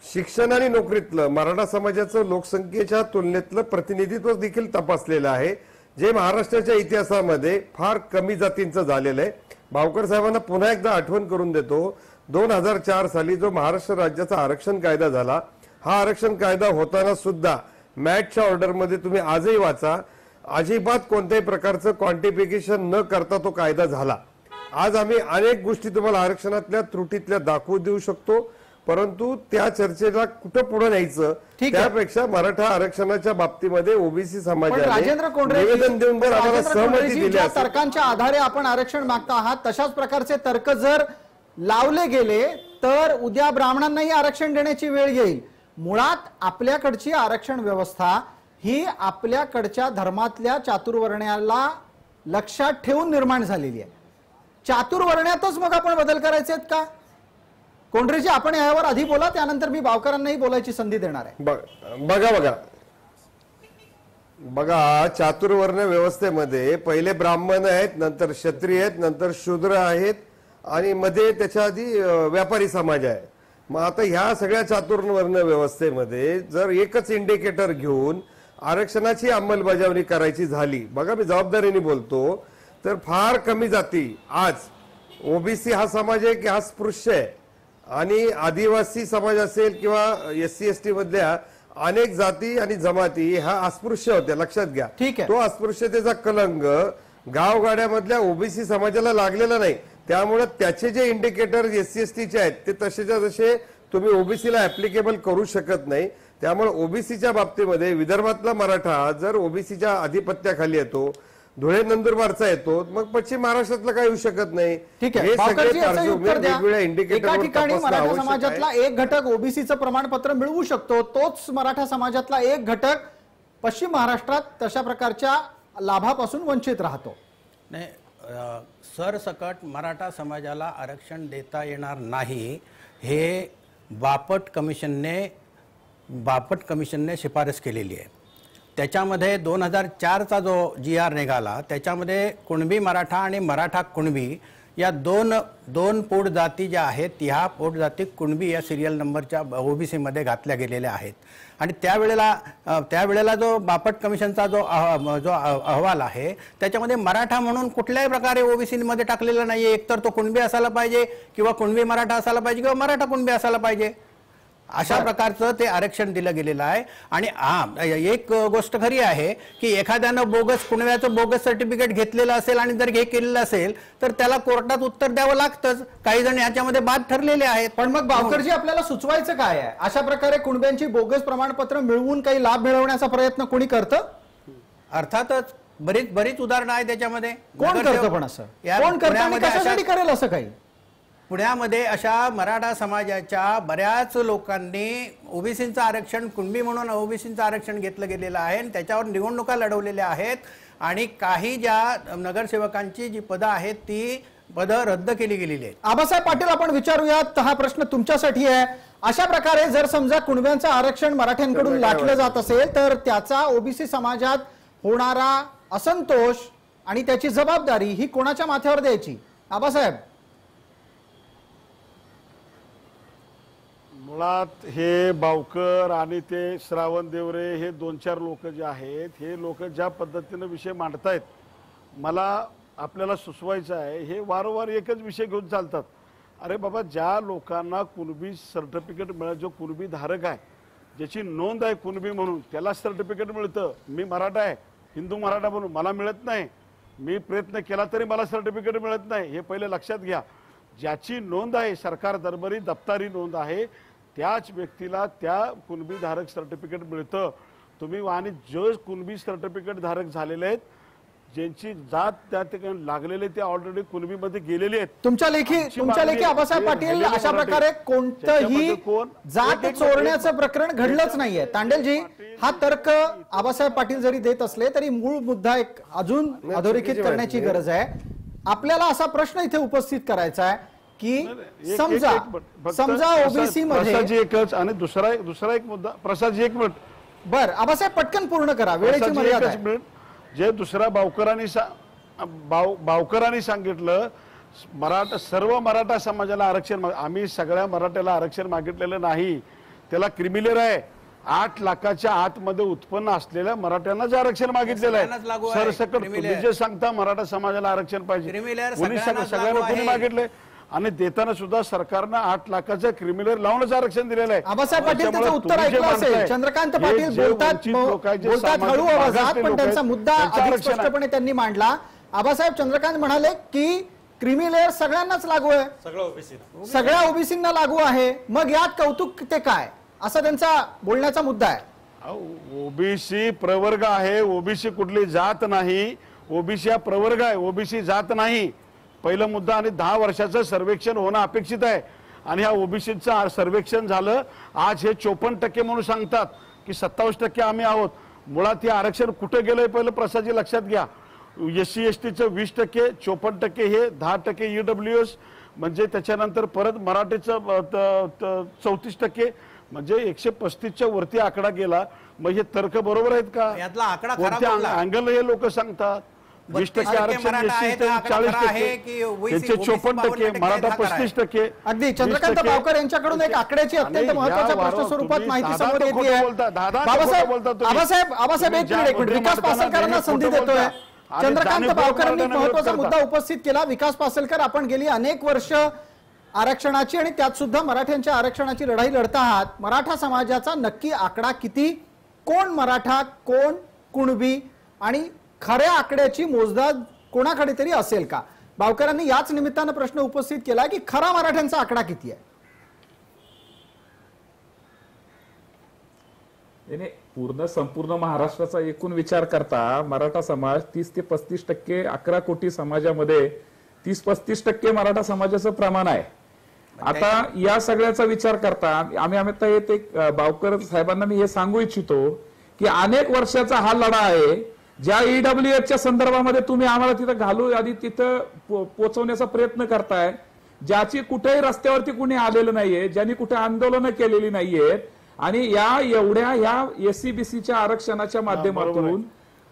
शिक्षण आणि नोकरीतलं मराठा समाजाचं लोकसंख्येच्या तुलनेतलं प्रतिनिधित्व देखील तपासलेलं आहे, जे महाराष्ट्राच्या इतिहासामध्ये फार कमी जातींचं झालेलं आहे. भावकर साहेबांना पुन्हा एकदा आठवण करून देतो, 2004 साली जो महाराष्ट्र राज्याचा आरक्षण कायदा झाला, हा आरक्षण कायदा होताना सुद्धा मॅटच्या ऑर्डरमध्ये तुम्ही आजही वाचा, अजिबात कोणत्याही प्रकारचं क्वांटिफिकेशन न करता तो कायदा झाला. आज आम्ही अनेक गोष्टी तुम्हाला आरक्षणातल्या त्रुटीतल्या दाखवू देऊ शकतो, परंतु त्या चर्चेला कुठं पुढे न्यायचं त्यापेक्षा मराठा आरक्षणाच्या बाबतीमध्ये ओबीसी समाजाने निवेदन देऊन जर आम्हाला सहमती दिली, तर्कांच्या आधारे आपण आरक्षण मागता आहात, तशाच प्रकारचे तर्क जर लावले गेले तर उद्या ब्राह्मणांनाही आरक्षण देण्याची वेळ येईल. मुळात आपल्याकडची आरक्षण व्यवस्था ही आपल्याकडच्या धर्मातल्या चातुर्वर्ण्याला लक्षात ठेवून निर्माण झालेली आहे. चातुर्वर्ण्यातच मग आपण बदल करायचे आहेत का? कोंढरेजी, आपण यावर आधी बोला, त्यानंतर मी बावकरांनाही बोलायची संधी देणार आहे. बघा, चातुर्वर्ण व्यवस्थेमध्ये पहिले ब्राह्मण आहेत, नंतर क्षत्रिय आहेत, नंतर शूद्र आहेत आणि मध्ये त्याच्या आधी व्यापारी समाज आहे. मग आता ह्या सगळ्या चातुर्वर्ण व्यवस्थेमध्ये जर एकच इंडिकेटर घेऊन आरक्षणाची अंमलबजावणी करायची झाली, बघा मी जबाबदारीने बोलतो, तर फार कमी जाती, आज ओबीसी हा समाज आहे की हा स्पृश्य आहे आणि आदिवासी समाज असेल किंवा SC ST मधल्या अनेक जाती आणि जमाती ह्या अस्पृश्य होत्या, लक्षात घ्या. तो अस्पृश्यतेचा कलंक गावगाड्यामधल्या ओबीसी समाजाला लागलेला नाही, त्यामुळे त्याचे जे इंडिकेटर SC ST चे आहेत ते तसेच्या तसे तुम्ही ओबीसीला ऍप्लिकेबल करू शकत नाही. त्यामुळे ओबीसीच्या बाबतीमध्ये विदर्भातला मराठा जर ओबीसीच्या आधिपत्याखाली येतो, धुळे नंदुरबारचा येतो, मग पश्चिम महाराष्ट्रातला काही होऊ शकत नाही. ठीक आहे, वेगवेगळ्या इंडिकेटर ठिकाणी मराठा समाजातला एक घटक ओबीसीचं प्रमाणपत्र मिळवू शकतो, तोच मराठा समाजातला एक घटक पश्चिम महाराष्ट्रात तशा प्रकारच्या लाभापासून वंचित राहतो. नाही, सरसकट मराठा समाजाला आरक्षण देता येणार नाही हे बापट कमिशनने शिफारस केलेली आहे. त्याच्यामध्ये 2004चा जो GR निघाला त्याच्यामध्ये कुणबी मराठा आणि मराठा कुणबी या दोन पोट जाती ज्या आहेत, ह्या पोट जाती कुणबी या सिरियल नंबरच्या ओबीसी मध्ये घातल्या गेलेल्या आहेत. आणि त्यावेळेला जो बापट कमिशनचा जो अहवाल आहे त्याच्यामध्ये मराठा म्हणून कुठल्याही प्रकारे ओबीसी मध्ये टाकलेला नाहीये. एकतर तो कुणबी असायला पाहिजे किंवा कुणबी मराठा असायला पाहिजे किंवा मराठा कुणबी असायला पाहिजे. अशा प्रकारचं ते आरक्षण दिलं गेलेलं आहे. आणि एक गोष्ट खरी आहे की एखाद्यानं बोगस कुणव्याचं बोगस सर्टिफिकेट घेतलेलं असेल आणि जर हे केलेलं असेल तर त्याला कोर्टात उत्तर द्यावं लागतंच. काही जण याच्यामध्ये बाद ठरलेले आहेत. पण मग बावकरजी आपल्याला सुचवायचं काय आहे? अशा प्रकारे कुणब्यांची बोगस प्रमाणपत्र मिळवून काही लाभ मिळवण्याचा प्रयत्न कोणी करतं? अर्थातच बरीच उदाहरणं आहेत त्याच्यामध्ये. कोण करतं पण असं? कोण करतं आणि कशासाठी करेल असं काही? पुण्यामध्ये अशा मराठा समाजाच्या बऱ्याच लोकांनी ओबीसीचं आरक्षण कुणबी म्हणून ओबीसीचं आरक्षण घेतलं गेलेलं आहे आणि त्याच्यावर निवडणुका लढवलेल्या आहेत. आणि काही ज्या नगरसेवकांची जी पदं आहेत ती पदं रद्द केली गेलेली आहेत. आबासाहेब पाटील, आपण विचारूयात, हा प्रश्न तुमच्यासाठी आहे. अशा प्रकारे जर समजा कुणब्यांचं आरक्षण मराठ्यांकडून लाटलं जात असेल तर त्याचा ओबीसी समाजात होणारा असंतोष आणि त्याची जबाबदारी ही कोणाच्या माथ्यावर द्यायची? आबासाहेब, मुळात हे बावकर आणि ते श्रावण देवरे हे 2-4 लोक जे आहेत, हे लोक ज्या पद्धतीनं विषय मांडतायत, मला आपल्याला सुचवायचं आहे, हे वारंवार एकच विषय घेऊन चालतात. अरे बाबा, ज्या लोकांना कुणबी सर्टिफिकेट मिळत, जो कुणबी धारक आहे, ज्याची नोंद आहे कुणबी म्हणून, त्याला सर्टिफिकेट मिळतं. मी मराठा आहे, हिंदू मराठा म्हणून मला मिळत नाही. मी प्रयत्न केला तरी मला सर्टिफिकेट मिळत नाही. हे पहिले लक्षात घ्या. ज्याची नोंद आहे, सरकार दरबारी दप्तरी नोंद आहे, त्याच व्यक्तीला त्या कुणबी धारक सर्टिफिकेट मिळतं. तुम्ही आणि जो कुणबी सर्टिफिकेट धारक झालेले आहेत, ज्यांची जात त्या ठिकाणी लागलेले, ते ऑलरेडी कुणबीमध्ये गेलेले आहेत. तुमच्या लेखी आबासाहेब पाटील, अशा प्रकारे कोणतंही जात चोरण्याचं प्रकरण घडलंच नाहीये. तांडेलजी, हा तर्क आबासाहेब पाटील जरी देत असले तरी मूळ मुद्दा एक अजून अधोरेखित करण्याची गरज आहे. आपल्याला असा प्रश्न इथे उपस्थित करायचा आहे की समजा ओबीसी मध्ये एकच आणि दुसरा एक मुद्दा. प्रसादजी, एक मिनिट. बर, आबासाहेब पटकन पूर्ण करा, वेळेची मर्यादा आहे. जे दुसऱ्या बावकरांनी सांगितलं, सर्व मराठा समाजाला आरक्षण, आम्ही सगळ्या मराठ्याला आरक्षण मागितलेलं नाही. त्याला क्रिमिलेअर आहे. 8 लाखाच्या आतमध्ये उत्पन्न असलेल्या मराठ्यांनाच आरक्षण मागितलेलं आहे. सरसकट तुम्ही जे सांगता मराठा समाजाला आरक्षण पाहिजे, सगळ्यांना कोणी मागितलंय? आणि देताना सुद्धा सरकारनं 8 लाखाचं क्रिमिनल लावूनच आरक्षण दिलेलं आहे. आबासाहेब पाटील त्याचं उत्तर ऐकलं असेल. चंद्रकांत पाटील बोलतात हळू आवाजात, पण त्यांचा मुद्दा अधिक स्पष्टपणे त्यांनी मांडला. आबासाहेब, चंद्रकांत म्हणाले की क्रिमिनल सगळ्यांनाच लागू आहे, सगळ्या ओबीसींना लागू आहे. मग यात कौतुक ते काय, असा त्यांचा बोलण्याचा मुद्दा आहे. ओबीसी प्रवर्ग आहे, ओबीसी कुठली जात नाही. ओबीसी हा प्रवर्ग आहे, ओबीसी जात नाही. पहिला मुद्दा. आणि 10 वर्षाचं सर्वेक्षण होणं अपेक्षित आहे. आणि ह्या ओबीसीचं सर्वेक्षण झालं. आज हे 54% म्हणून सांगतात की 27% आम्ही आहोत. मुळात हे आरक्षण कुठे गेलंय पहिलं प्रसादजी लक्षात घ्या. SC STचं 20%, 54% हे, 10% EWS, म्हणजे त्याच्यानंतर परत मराठीचं 34%, म्हणजे 135च्या वरती आकडा गेला. मग हे तर्क बरोबर आहेत का? यातला आकडा खरा अँगल हे लोक सांगतात. 20% आरक्षण, 40%, 54%, मराठा 35%. अगदी चंद्रकांत बावकर यांच्याकडून एक आकड्याची अत्यंत महत्वाच्या प्रश्न स्वरूपात माहिती समोर येते आहे. आबासाहेब एक मिनिट, विकास पासलकरांना संधी देतोय. चंद्रकांत बावकरांनी महत्वाचा मुद्दा उपस्थित केला. विकास पासलकर, आपण गेली अनेक वर्ष आरक्षणाची आणि त्यात सुद्धा मराठ्यांच्या आरक्षणाची लढाई लढता आहात. मराठा समाजाचा नक्की आकडा किती? कोण मराठा, कोण कुणबी, आणि खऱ्या आकड्याची मोजदाद कोणाकडे तरी असेल का? बावकरांनी याच निमित्तानं प्रश्न उपस्थित केला की खरा मराठ्यांचा आकडा किती आहे? संपूर्ण महाराष्ट्राचा एकूण विचार करता मराठा समाज 30 ते 35%, 11 कोटी समाजामध्ये 30-35% मराठा समाजाचं प्रमाण आहे. आता या सगळ्याचा विचार करता आम्ही बावकर साहेबांना मी हे सांगू इच्छितो की अनेक वर्षाचा हा लढा आहे. ज्या EWSच्या संदर्भामध्ये तुम्ही आम्हाला तिथं घालू आधी तिथं पोहोचवण्याचा प्रयत्न करताय, ज्याची कुठेही रस्त्यावरती कुणी आलेलं नाहीये, ज्यांनी कुठे आंदोलनं केलेली नाहीयेत, आणि ह्या SC-BCच्या आरक्षणाच्या माध्यमातून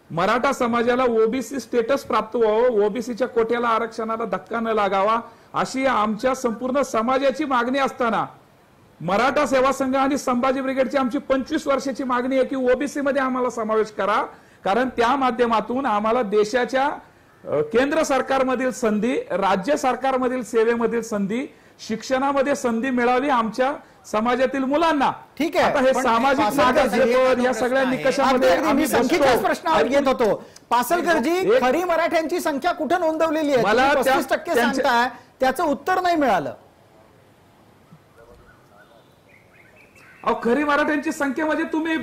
मराठा समाजाला ओबीसी स्टेटस प्राप्त व्हावं, ओबीसीच्या कोट्याला आरक्षणाला धक्का न लागावा, अशी आमच्या संपूर्ण समाजाची मागणी असताना मराठा सेवा संघ आणि संभाजी ब्रिगेडची आमची 25 वर्षाची मागणी आहे की ओबीसी मध्ये आम्हाला समावेश करा. कारण त्या माध्यमातून आम्हाला देशाच्या केंद्र सरकारमधील संधी, राज्य सरकारमधील सेवेमधील संधी, शिक्षणामध्ये संधी मिळावी, आमच्या समाजातील मुलांना. ठीक आहे, आता हे पण सामाजिक पासलकरजी मागासलेपद या सगळ्या निकषामध्ये अगदी मी आम्ही संख्येच्याच बसतो. प्रश्नावर येत होतो. पासलकरजी खरी मराठ्यांची संख्या कुठे नोंदवलेली आहे? मला 35% सांगताय, त्याचं उत्तर नाही मिळालं. अहो खरी मराठ्यांची संख्या म्हणजे तुम्ही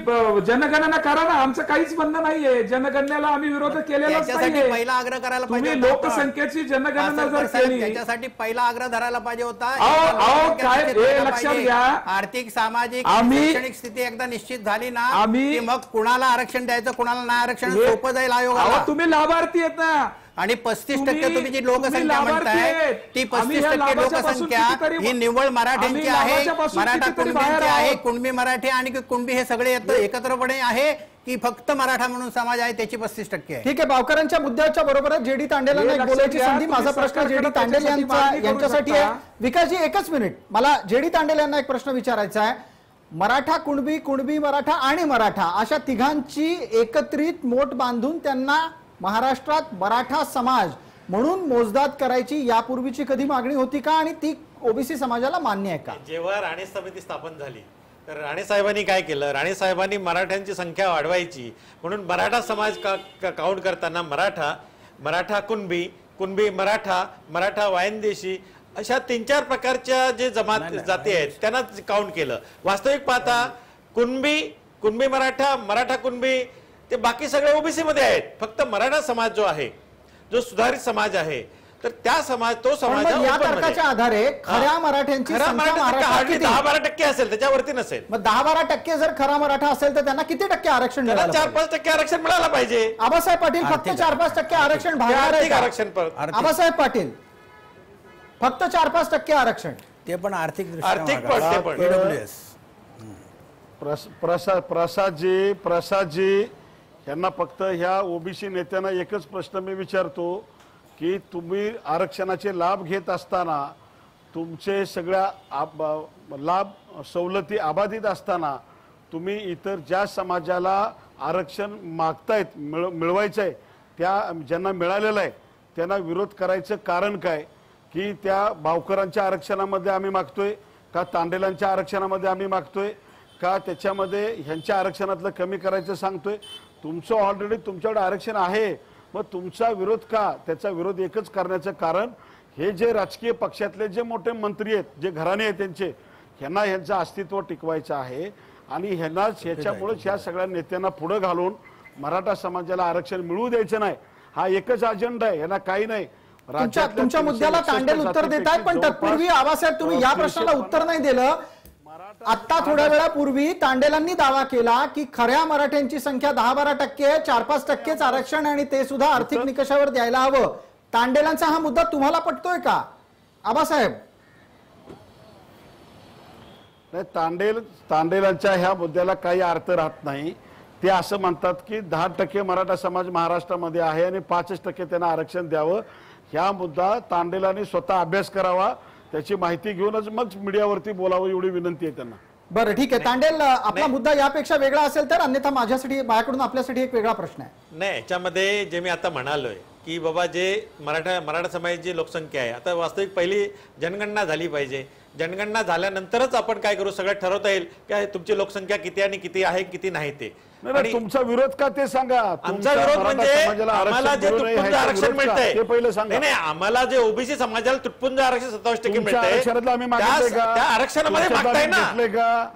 जनगणना करा ना, आमचं काहीच म्हणणं नाहीये. जनगणनेला आम्ही विरोध केलेलाच त्याच्यासाठी नाहीये. पहिला आग्रह करायला पाहिजे तुम्ही होता. लोकसंख्येची जनगणना जर साहेब, केली, त्याच्यासाठी पहिला आग्रह धरायला पाहिजे होता. अहो, काय एकदा हे लक्षात पाहिजे. घ्या. आर्थिक सामाजिक शैक्षणिक स्थिती एकदा निश्चित झाली ना की मग कुणाला आरक्षण द्यायचं कुणाला नाही आरक्षण सोपं जाईल आयोगाला. अहो तुम्ही लाभार्थी आहेत ना. आणि 35% तुम्ही जी लोकसंख्या म्हणताय ती 35% लोकसंख्या ही निव्वळ मराठ्यांची आहे, मराठा कुणबींची आहे. कुणबी मराठी आणि कुणबी हे सगळे एकत्रपणे आहे की फक्त मराठा म्हणून समाज आहे त्याची 35% आहे. ठीक आहे, बावकरांच्या मुद्द्याच्या बरोबरच जेडी तांडेलांना एक बोलायची संधी. माझा प्रश्न जेडी तांडेल यांच्यासाठी आहे. विकासजी एकच मिनिट, मला जेडी तांडेल यांना एक प्रश्न विचारायचा आहे. मराठा कुणबी, कुणबी मराठा आणि मराठा अशा तिघांची एकत्रित मोठ बांधून त्यांना महाराष्ट्रात मराठा समाज म्हणून मोजदाद करायची यापूर्वीची कधी मागणी होती का, आणि ती ओबीसी समाजाला मान्य आहे का? जेव्हा राणे समिती स्थापन झाली तर राणे साहेबांनी काय केलं, राणे साहेबांनी मराठ्यांची संख्या वाढवायची म्हणून मराठा समाज काउंट करताना मराठा कुणबी, कुणबी मराठा, मराठा वायंदेशी अशा 3-4 प्रकारच्या जे जाती आहेत त्यांना काउंट केलं. वास्तविक पाहता कुणबी मराठा, मराठा कुणबी ते बाकी सगळे ओबीसी मध्ये आहेत. फक्त मराठा समाज जो आहे, जो सुधारित समाज आहे, तर तो समाज या तर्काच्या आधारे खऱ्या मराठ्यांची संख्या महाराष्ट्रात किती? 10-12% असेल, त्याच्यावरती नसेल. मग 10-12% जर खरा मराठा असेल तर त्यांना किती टक्के आरक्षण मिळालं? 4-5% आरक्षण मिळायला पाहिजे. आबासाहेब पाटील फक्त 4-5% आरक्षण भागणार आहे का? आरक्षण आबासाहेब पाटील फक्त 4-5% आरक्षण, ते पण आर्थिक प्रसादजी यांना फक्त ह्या ओबीसी नेत्यांना एकच प्रश्न मी विचारतो की तुम्ही आरक्षणाचे लाभ घेत असताना, तुमचे सगळ्या लाभ सवलती अबाधित असताना, तुम्ही इतर ज्या समाजाला आरक्षण मागतायत, मिळवायचं आहे, त्या ज्यांना मिळालेलं आहे त्यांना विरोध करायचं कारण काय? की त्या बावकरांच्या आरक्षणामध्ये आम्ही मागतोय का, तांडेलांच्या आरक्षणामध्ये आम्ही मागतोय का, त्याच्यामध्ये ह्यांच्या आरक्षणातलं कमी करायचं सांगतोय? तुमचं ऑलरेडी तुमच्याकडे आरक्षण आहे, मग तुमचा विरोध का? त्याचा विरोध एकच करण्याचं कारण, हे जे राजकीय पक्षातले जे मोठे मंत्री आहेत, जे घराणे आहेत त्यांचे, ह्यांना ह्यांचं अस्तित्व टिकवायचं आहे आणि ह्याच्यामुळेच ह्या सगळ्या नेत्यांना पुढे घालून मराठा समाजाला आरक्षण मिळवू द्यायचं नाही, हा एकच अजेंडा आहे, यांना काही नाही. तुमच्या मुद्द्याला तांडेल उत्तर देत आहेत, पण तत्पूर्वी आबासाहेब तुम्ही या प्रश्नाला उत्तर नाही दिलं. आता थोड्या वेळापूर्वी तांडेलांनी दावा केला की खऱ्या मराठ्यांची संख्या 10-12%, 4-5% आरक्षण आणि ते सुद्धा आर्थिक निकषावर द्यायला हवं. तांडेलांचा हा मुद्दा तुम्हाला पटतोय का आबासाहेब? नाही, तांडेलांच्या ह्या मुद्द्याला काही अर्थ राहत नाही. ते असं म्हणतात की 10% मराठा समाज महाराष्ट्रामध्ये आहे आणि 5% त्यांना आरक्षण द्यावं. ह्या मुद्दा तांडेलांनी स्वतः अभ्यास करावा, त्याची माहिती घेऊनच मग मीडियावरती बोलावं, एवढी विनंती आहे त्यांना. बरं ठीक आहे, तांडेल आपला मुद्दा यापेक्षा वेगळा असेल तर, अन्यथा माझ्याकडून आपल्यासाठी एक वेगळा प्रश्न आहे. नाही, याच्यामध्ये जे मी आता म्हणालोय की बाबा जे मराठा समाजाची लोकसंख्या आहे, आता वास्तविक पहिली जनगणना झाली पाहिजे. जनगणना झाल्यानंतरच आपण काय करू, सगळं ठरवता येईल की तुमची लोकसंख्या किती आणि किती आहे किती नाही ते. तुमचा विरोध का ते सांगा. आमचा विरोध म्हणजे आम्हाला जे तुटपुंज आरक्षण मिळतंय ते पहिलं सांगा. नाही, आम्हाला जे ओबीसी समाजाला तुटपुंज आरक्षण 27% मिळतंय, त्या आरक्षणामध्ये मागताय ना,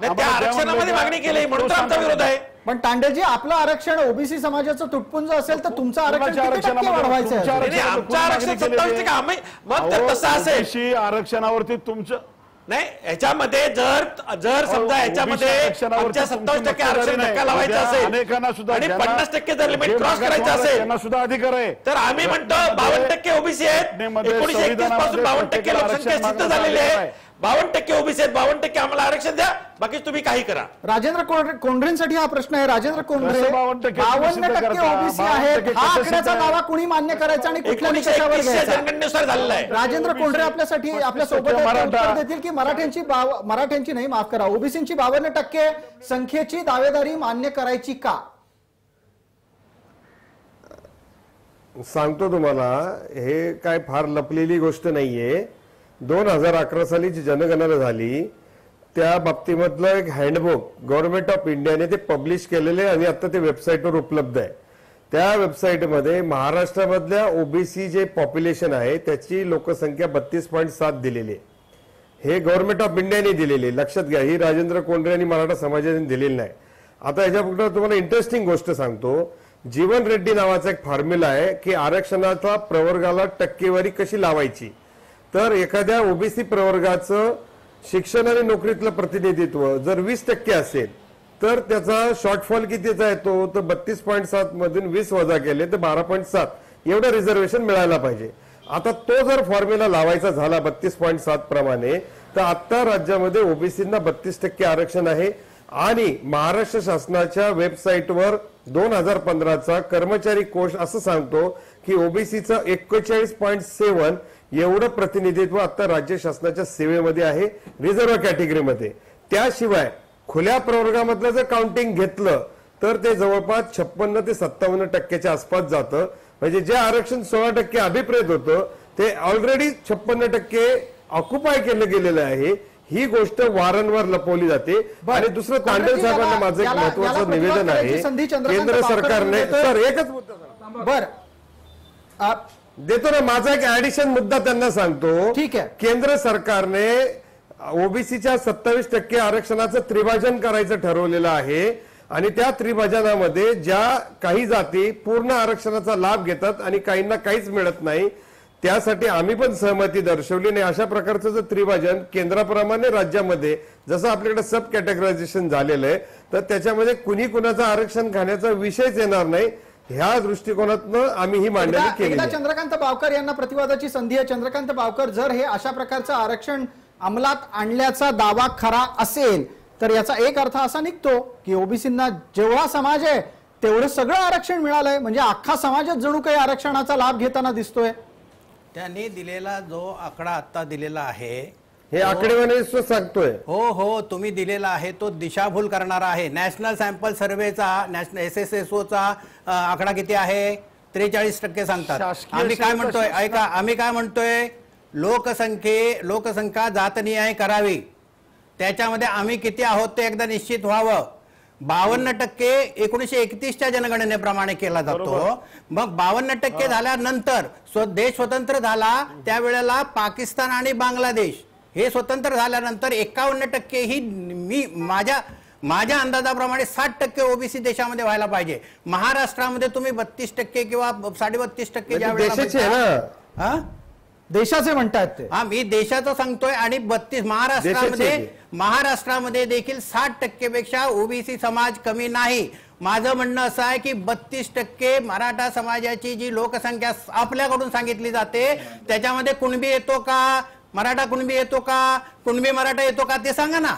त्या आरक्षणामध्ये मागणी केली म्हणून आमचा विरोध आहे. पण तांडेलजी, आपलं आरक्षण ओबीसी समाजाचं तुटपुंज असेल तर तुमचं आरक्षण किती टक्के वाढवायचं आहे? आमचं आरक्षण 27%. मग तसं असेल आरक्षणावरती तुमचं नाही, याच्यामध्ये जर समजा याच्यामध्ये आमच्या 27% आरक्षण धक्का लावायचं असेल आणि 50% जर लिमिट क्रॉस करायचं असेल त्यांना सुद्धा अधिकार आहे. तर आम्ही म्हणतो 52% ओबीसी आहेत. 1931 पासून 52% लोकसंख्या सिद्ध झालेली आहे. 52% ओबीसी आहेत, 52% आम्हाला आरक्षण द्या, बाकी तुम्ही काही करा. राजेंद्र कोंढरेंसाठी हा प्रश्न आहे. राजेंद्र कोंढरे, 52% ओबीसी आहेत, हा आकड्याचा दावा कुणी मान्य करायचा आणि कुठल्या निकषावर घ्यायचा? जनगणनेनुसार झालेला आहे. राजेंद्र कोंढरे आपल्यासाठी आपल्यासोबत उत्तर देतील की मराठ्यांची नाही, माफ करा, ओबीसींची 52% संख्येची दावेदारी मान्य करायची का? सांगतो तुम्हाला, हे काय फार लपलेली गोष्ट नाहीये. 2011 साली जी जनगणना झाली, त्या बाबतीमधलं एक हँडबुक गव्हर्नमेंट ऑफ इंडियाने ते पब्लिश केलेले आणि आता ते वेबसाईटवर उपलब्ध आहे. त्या वेबसाईटमध्ये महाराष्ट्रामधल्या ओबीसी जे पॉप्युलेशन आहे त्याची लोकसंख्या 32.7 दिलेली आहे. हे गव्हर्नमेंट ऑफ इंडियाने दिलेली, लक्षात घ्या. ही राजेंद्र कोंडरे आणि मराठा समाजाने दिलेली नाही. आता याच्यापुढे तुम्हाला इंटरेस्टिंग गोष्ट सांगतो. जीवन रेड्डी नावाचा एक फॉर्म्युला आहे की आरक्षणाचा प्रवर्गाला टक्केवारी कशी लावायची. तर एखाद्या ओबीसी प्रवर्गाचं शिक्षण आणि नोकरीतलं प्रतिनिधित्व जर 20% असेल तर त्याचा शॉर्टफॉल कितीचा येतो, तर 32.7 मधून 20 वजा केले तर 12.7 एवढं रिझर्वेशन मिळायला पाहिजे. आता तो जर फॉर्म्युला लावायचा झाला 32.7 प्रमाणे तर आता राज्यामध्ये ओबीसींना 32% आरक्षण आहे. आणि महाराष्ट्र शासनाच्या वेबसाईटवर 2015चा कर्मचारी कोष असं सांगतो की ओबीसीचं 41.7 एवढं प्रतिनिधित्व आता राज्य शासनाच्या सेवेमध्ये आहे रिझर्व्ह कॅटेगरीमध्ये. त्याशिवाय खुल्या प्रवर्गामधलं जर काउंटिंग घेतलं तर ते जवळपास 56 ते 57% आसपास जातं. म्हणजे जे आरक्षण 16% अभिप्रेत होतं ते ऑलरेडी 56% ऑक्युपाय केलं गेलेलं आहे. ही गोष्ट वारंवार लपवली जाते. आणि दुसरं तांडेल साहेबांना माझं एक महत्वाचं निवेदन आहे. केंद्र सरकारने सर एकच मुद्दा बर देतो ना, माझा एक ऍडिशन मुद्दा त्यांना सांगतो. ठीक आहे. केंद्र सरकारने ओबीसीच्या 27% आरक्षणाचं त्रिभाजन करायचं ठरवलेलं आहे आणि त्या त्रिभाजनामध्ये ज्या काही जाती पूर्ण आरक्षणाचा लाभ घेतात आणि काहींना काहीच मिळत नाही त्यासाठी आम्ही पण सहमती दर्शवली नाही. अशा प्रकारचं जर त्रिभाजन केंद्राप्रमाणे राज्यामध्ये जसं आपल्याकडे सब कॅटेगरायझेशन झालेलं आहे तर त्याच्यामध्ये कुणी कुणाचं आरक्षण खाण्याचा विषयच येणार नाही. ह्या दृष्टिकोनातनं आम्ही ही मांडणी केली. चंद्रकांत बावकर यांना प्रतिवादाची संधी आहे. चंद्रकांत बावकर, जर हे अशा प्रकारचं आरक्षण अंमलात आणल्याचा दावा खरा असेल तर याचा एक अर्थ असा निघतो की ओबीसींना जेवढा समाज आहे तेवढं सगळं आरक्षण मिळालंय. म्हणजे अख्खा समाजच जणू काही आरक्षणाचा लाभ घेताना दिसतोय. त्यांनी दिलेला जो आकडा आता दिलेला आहे हे आकडेवारी सांगतोय. हो तुम्ही दिलेला आहे तो दिशाभूल करणारा आहे. नॅशनल सॅम्पल सर्व्हेचा SSSOचा आकडा किती आहे? 43% सांगतात. आम्ही काय म्हणतोय ऐका, आम्ही काय म्हणतोय, लोकसंख्या जातनिहाय करावी. त्याच्यामध्ये आम्ही किती आहोत ते एकदा निश्चित व्हावं. 52% 1931च्या जनगणनेप्रमाणे केला जातो. मग 52% झाल्यानंतर देश स्वतंत्र झाला त्यावेळेला पाकिस्तान आणि बांगलादेश हे स्वतंत्र झाल्यानंतर 51% ही मी माझ्या अंदाजाप्रमाणे 60% ओबीसी देशामध्ये व्हायला पाहिजे. महाराष्ट्रामध्ये तुम्ही 32% किंवा 32.5% ज्या वेळेला देशाचे म्हणतायत ते. हा, मी देशाचं सांगतोय. आणि 32 महाराष्ट्रामध्ये देखील 60% पेक्षा ओबीसी समाज कमी नाही. माझं म्हणणं असं आहे की 32% मराठा समाजाची जी लोकसंख्या आपल्याकडून सांगितली जाते त्याच्यामध्ये कुणबी येतो का, मराठा कुणबी येतो का, कुणबी मराठा येतो का ते सांगा ना.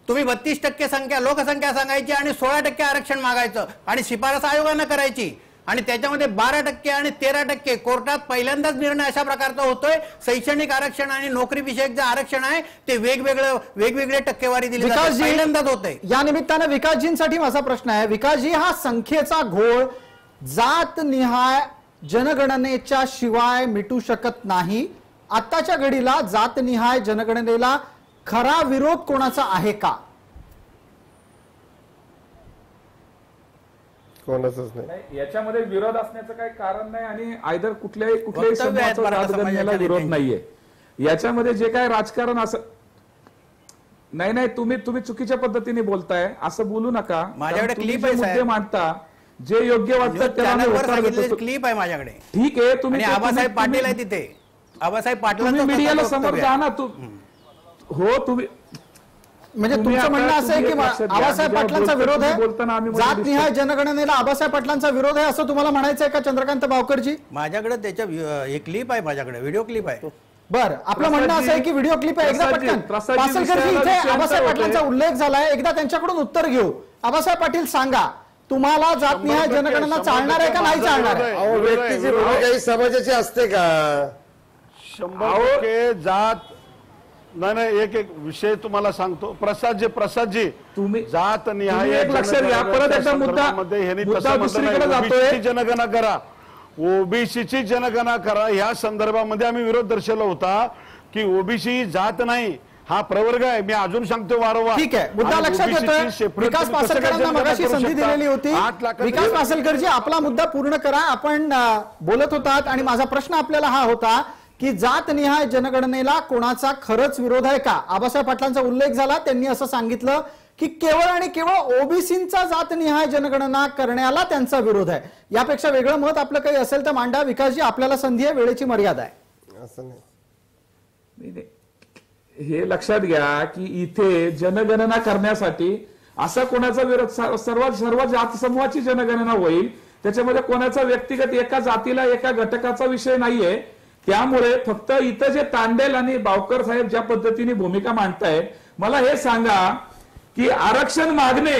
तुम्ही 32% लोकसंख्या सांगायची आणि 16% आरक्षण मागायचं आणि शिफारस आयोगानं करायची. आणि त्याच्यामध्ये 12% आणि 13% कोर्टात पहिल्यांदाच निर्णय अशा प्रकारचा होतोय. शैक्षणिक आरक्षण आणि नोकरी विषयक जे आरक्षण आहे ते वेगवेगळे टक्केवारी दिली जाते, पहिल्यांदाच होतंय. या निमित्तानं विकासजींसाठी माझा प्रश्न आहे. विकासजी, हा संख्येचा घोळ जात निहाय जनगणनेच्या शिवाय मिटू शकत नाही. आताच्या घडीला जातनिहाय जनगणनेला खरा विरोध कोणाचा आहे का? कोणाचंच नाही. याच्यामध्ये विरोध असण्याचं काही कारण नाही आणि आयदर कुठल्याही समूहाचा जातगणनेला विरोध नाहीये. याच्यामध्ये जे काय राजकारण असं नाही तुम्ही चुकीच्या पद्धतीने बोलताय, असं बोलू नका. माझ्याकडे क्लिप आहे, मुद्दे मांडता जे योग्य वाटतं त्याला क्लिप आहे माझ्याकडे. ठीक आहे, तुम्ही आबासाहेब पाटील आहे तिथे. आबासाहेब पाटील मीडियाला समोर जा ना. हो तुम्ही म्हणजे तुमचं म्हणणं असं आहे की आबासाहेब पाटलांचा विरोध आहे, जातनिहाय जनगणनेला आबासाहेब पाटलांचा विरोध आहे असं तुम्हाला म्हणायचं आहे का चंद्रकांत बावकरजी? माझ्याकडे त्याच्या एक क्लिप आहे, माझ्याकडे व्हिडिओ क्लिप आहे. बरं, आपलं म्हणणं असं आहे की व्हिडिओ क्लिप आहे. एकदा पटकन पासलकरजी, इथे आबासाहेब पाटलांचा उल्लेख झालाय, एकदा त्यांच्याकडून उत्तर घेऊ. आबासाहेब पाटील, सांगा, तुम्हाला जातनिहाय जनगणना चालणार आहे का नाही चालणार आहे? व्यक्तीची भूमिका समाजाची असते का? 100% जात नाही. एक विषय तुम्हाला सांगतो. प्रसादजी तुम्ही जात निहाय लक्षात घ्या. परत एकदा मुद्दा दुसरीकडे जातोय. जनगणना करा, ओबीसीची जनगणना करा. या संदर्भामध्ये आम्ही विरोध दर्शवला होता की ओबीसी जात नाही हा प्रवर्ग आहे. मी अजून सांगतो वारंवार. ठीक आहे, मुद्दा लक्षात येतोय. विकास पासलकरांना मगाशी संधी दिलेली होती. विकास पासलकरजी, आपला मुद्दा पूर्ण करा. आपण बोलत होतात आणि माझा प्रश्न आपल्याला हा होता की जातनिहाय जनगणनेला कोणाचा खरंच विरोध आहे का? आबासाहेब पाटलांचा उल्लेख झाला, त्यांनी असं सांगितलं की केवळ आणि केवळ ओबीसींचा जातनिहाय जनगणना करण्याला त्यांचा विरोध आहे. यापेक्षा वेगळं मत आपलं काही असेल तर मांडा. विकासजी, आपल्याला संधी आहे, वेळेची मर्यादा आहे. असं नाही, हे लक्षात घ्या की इथे जनगणना करण्यासाठी असा कोणाचा विरोध, सर्व जात समूहाची जनगणना होईल, त्याच्यामध्ये कोणाचा व्यक्तिगत एका जातीला एका घटकाचा विषय नाहीये. त्यामुळे फक्त इथं जे तांडेल आणि बावकर साहेब ज्या पद्धतीने भूमिका मांडतायत, मला हे सांगा की आरक्षण मागणे,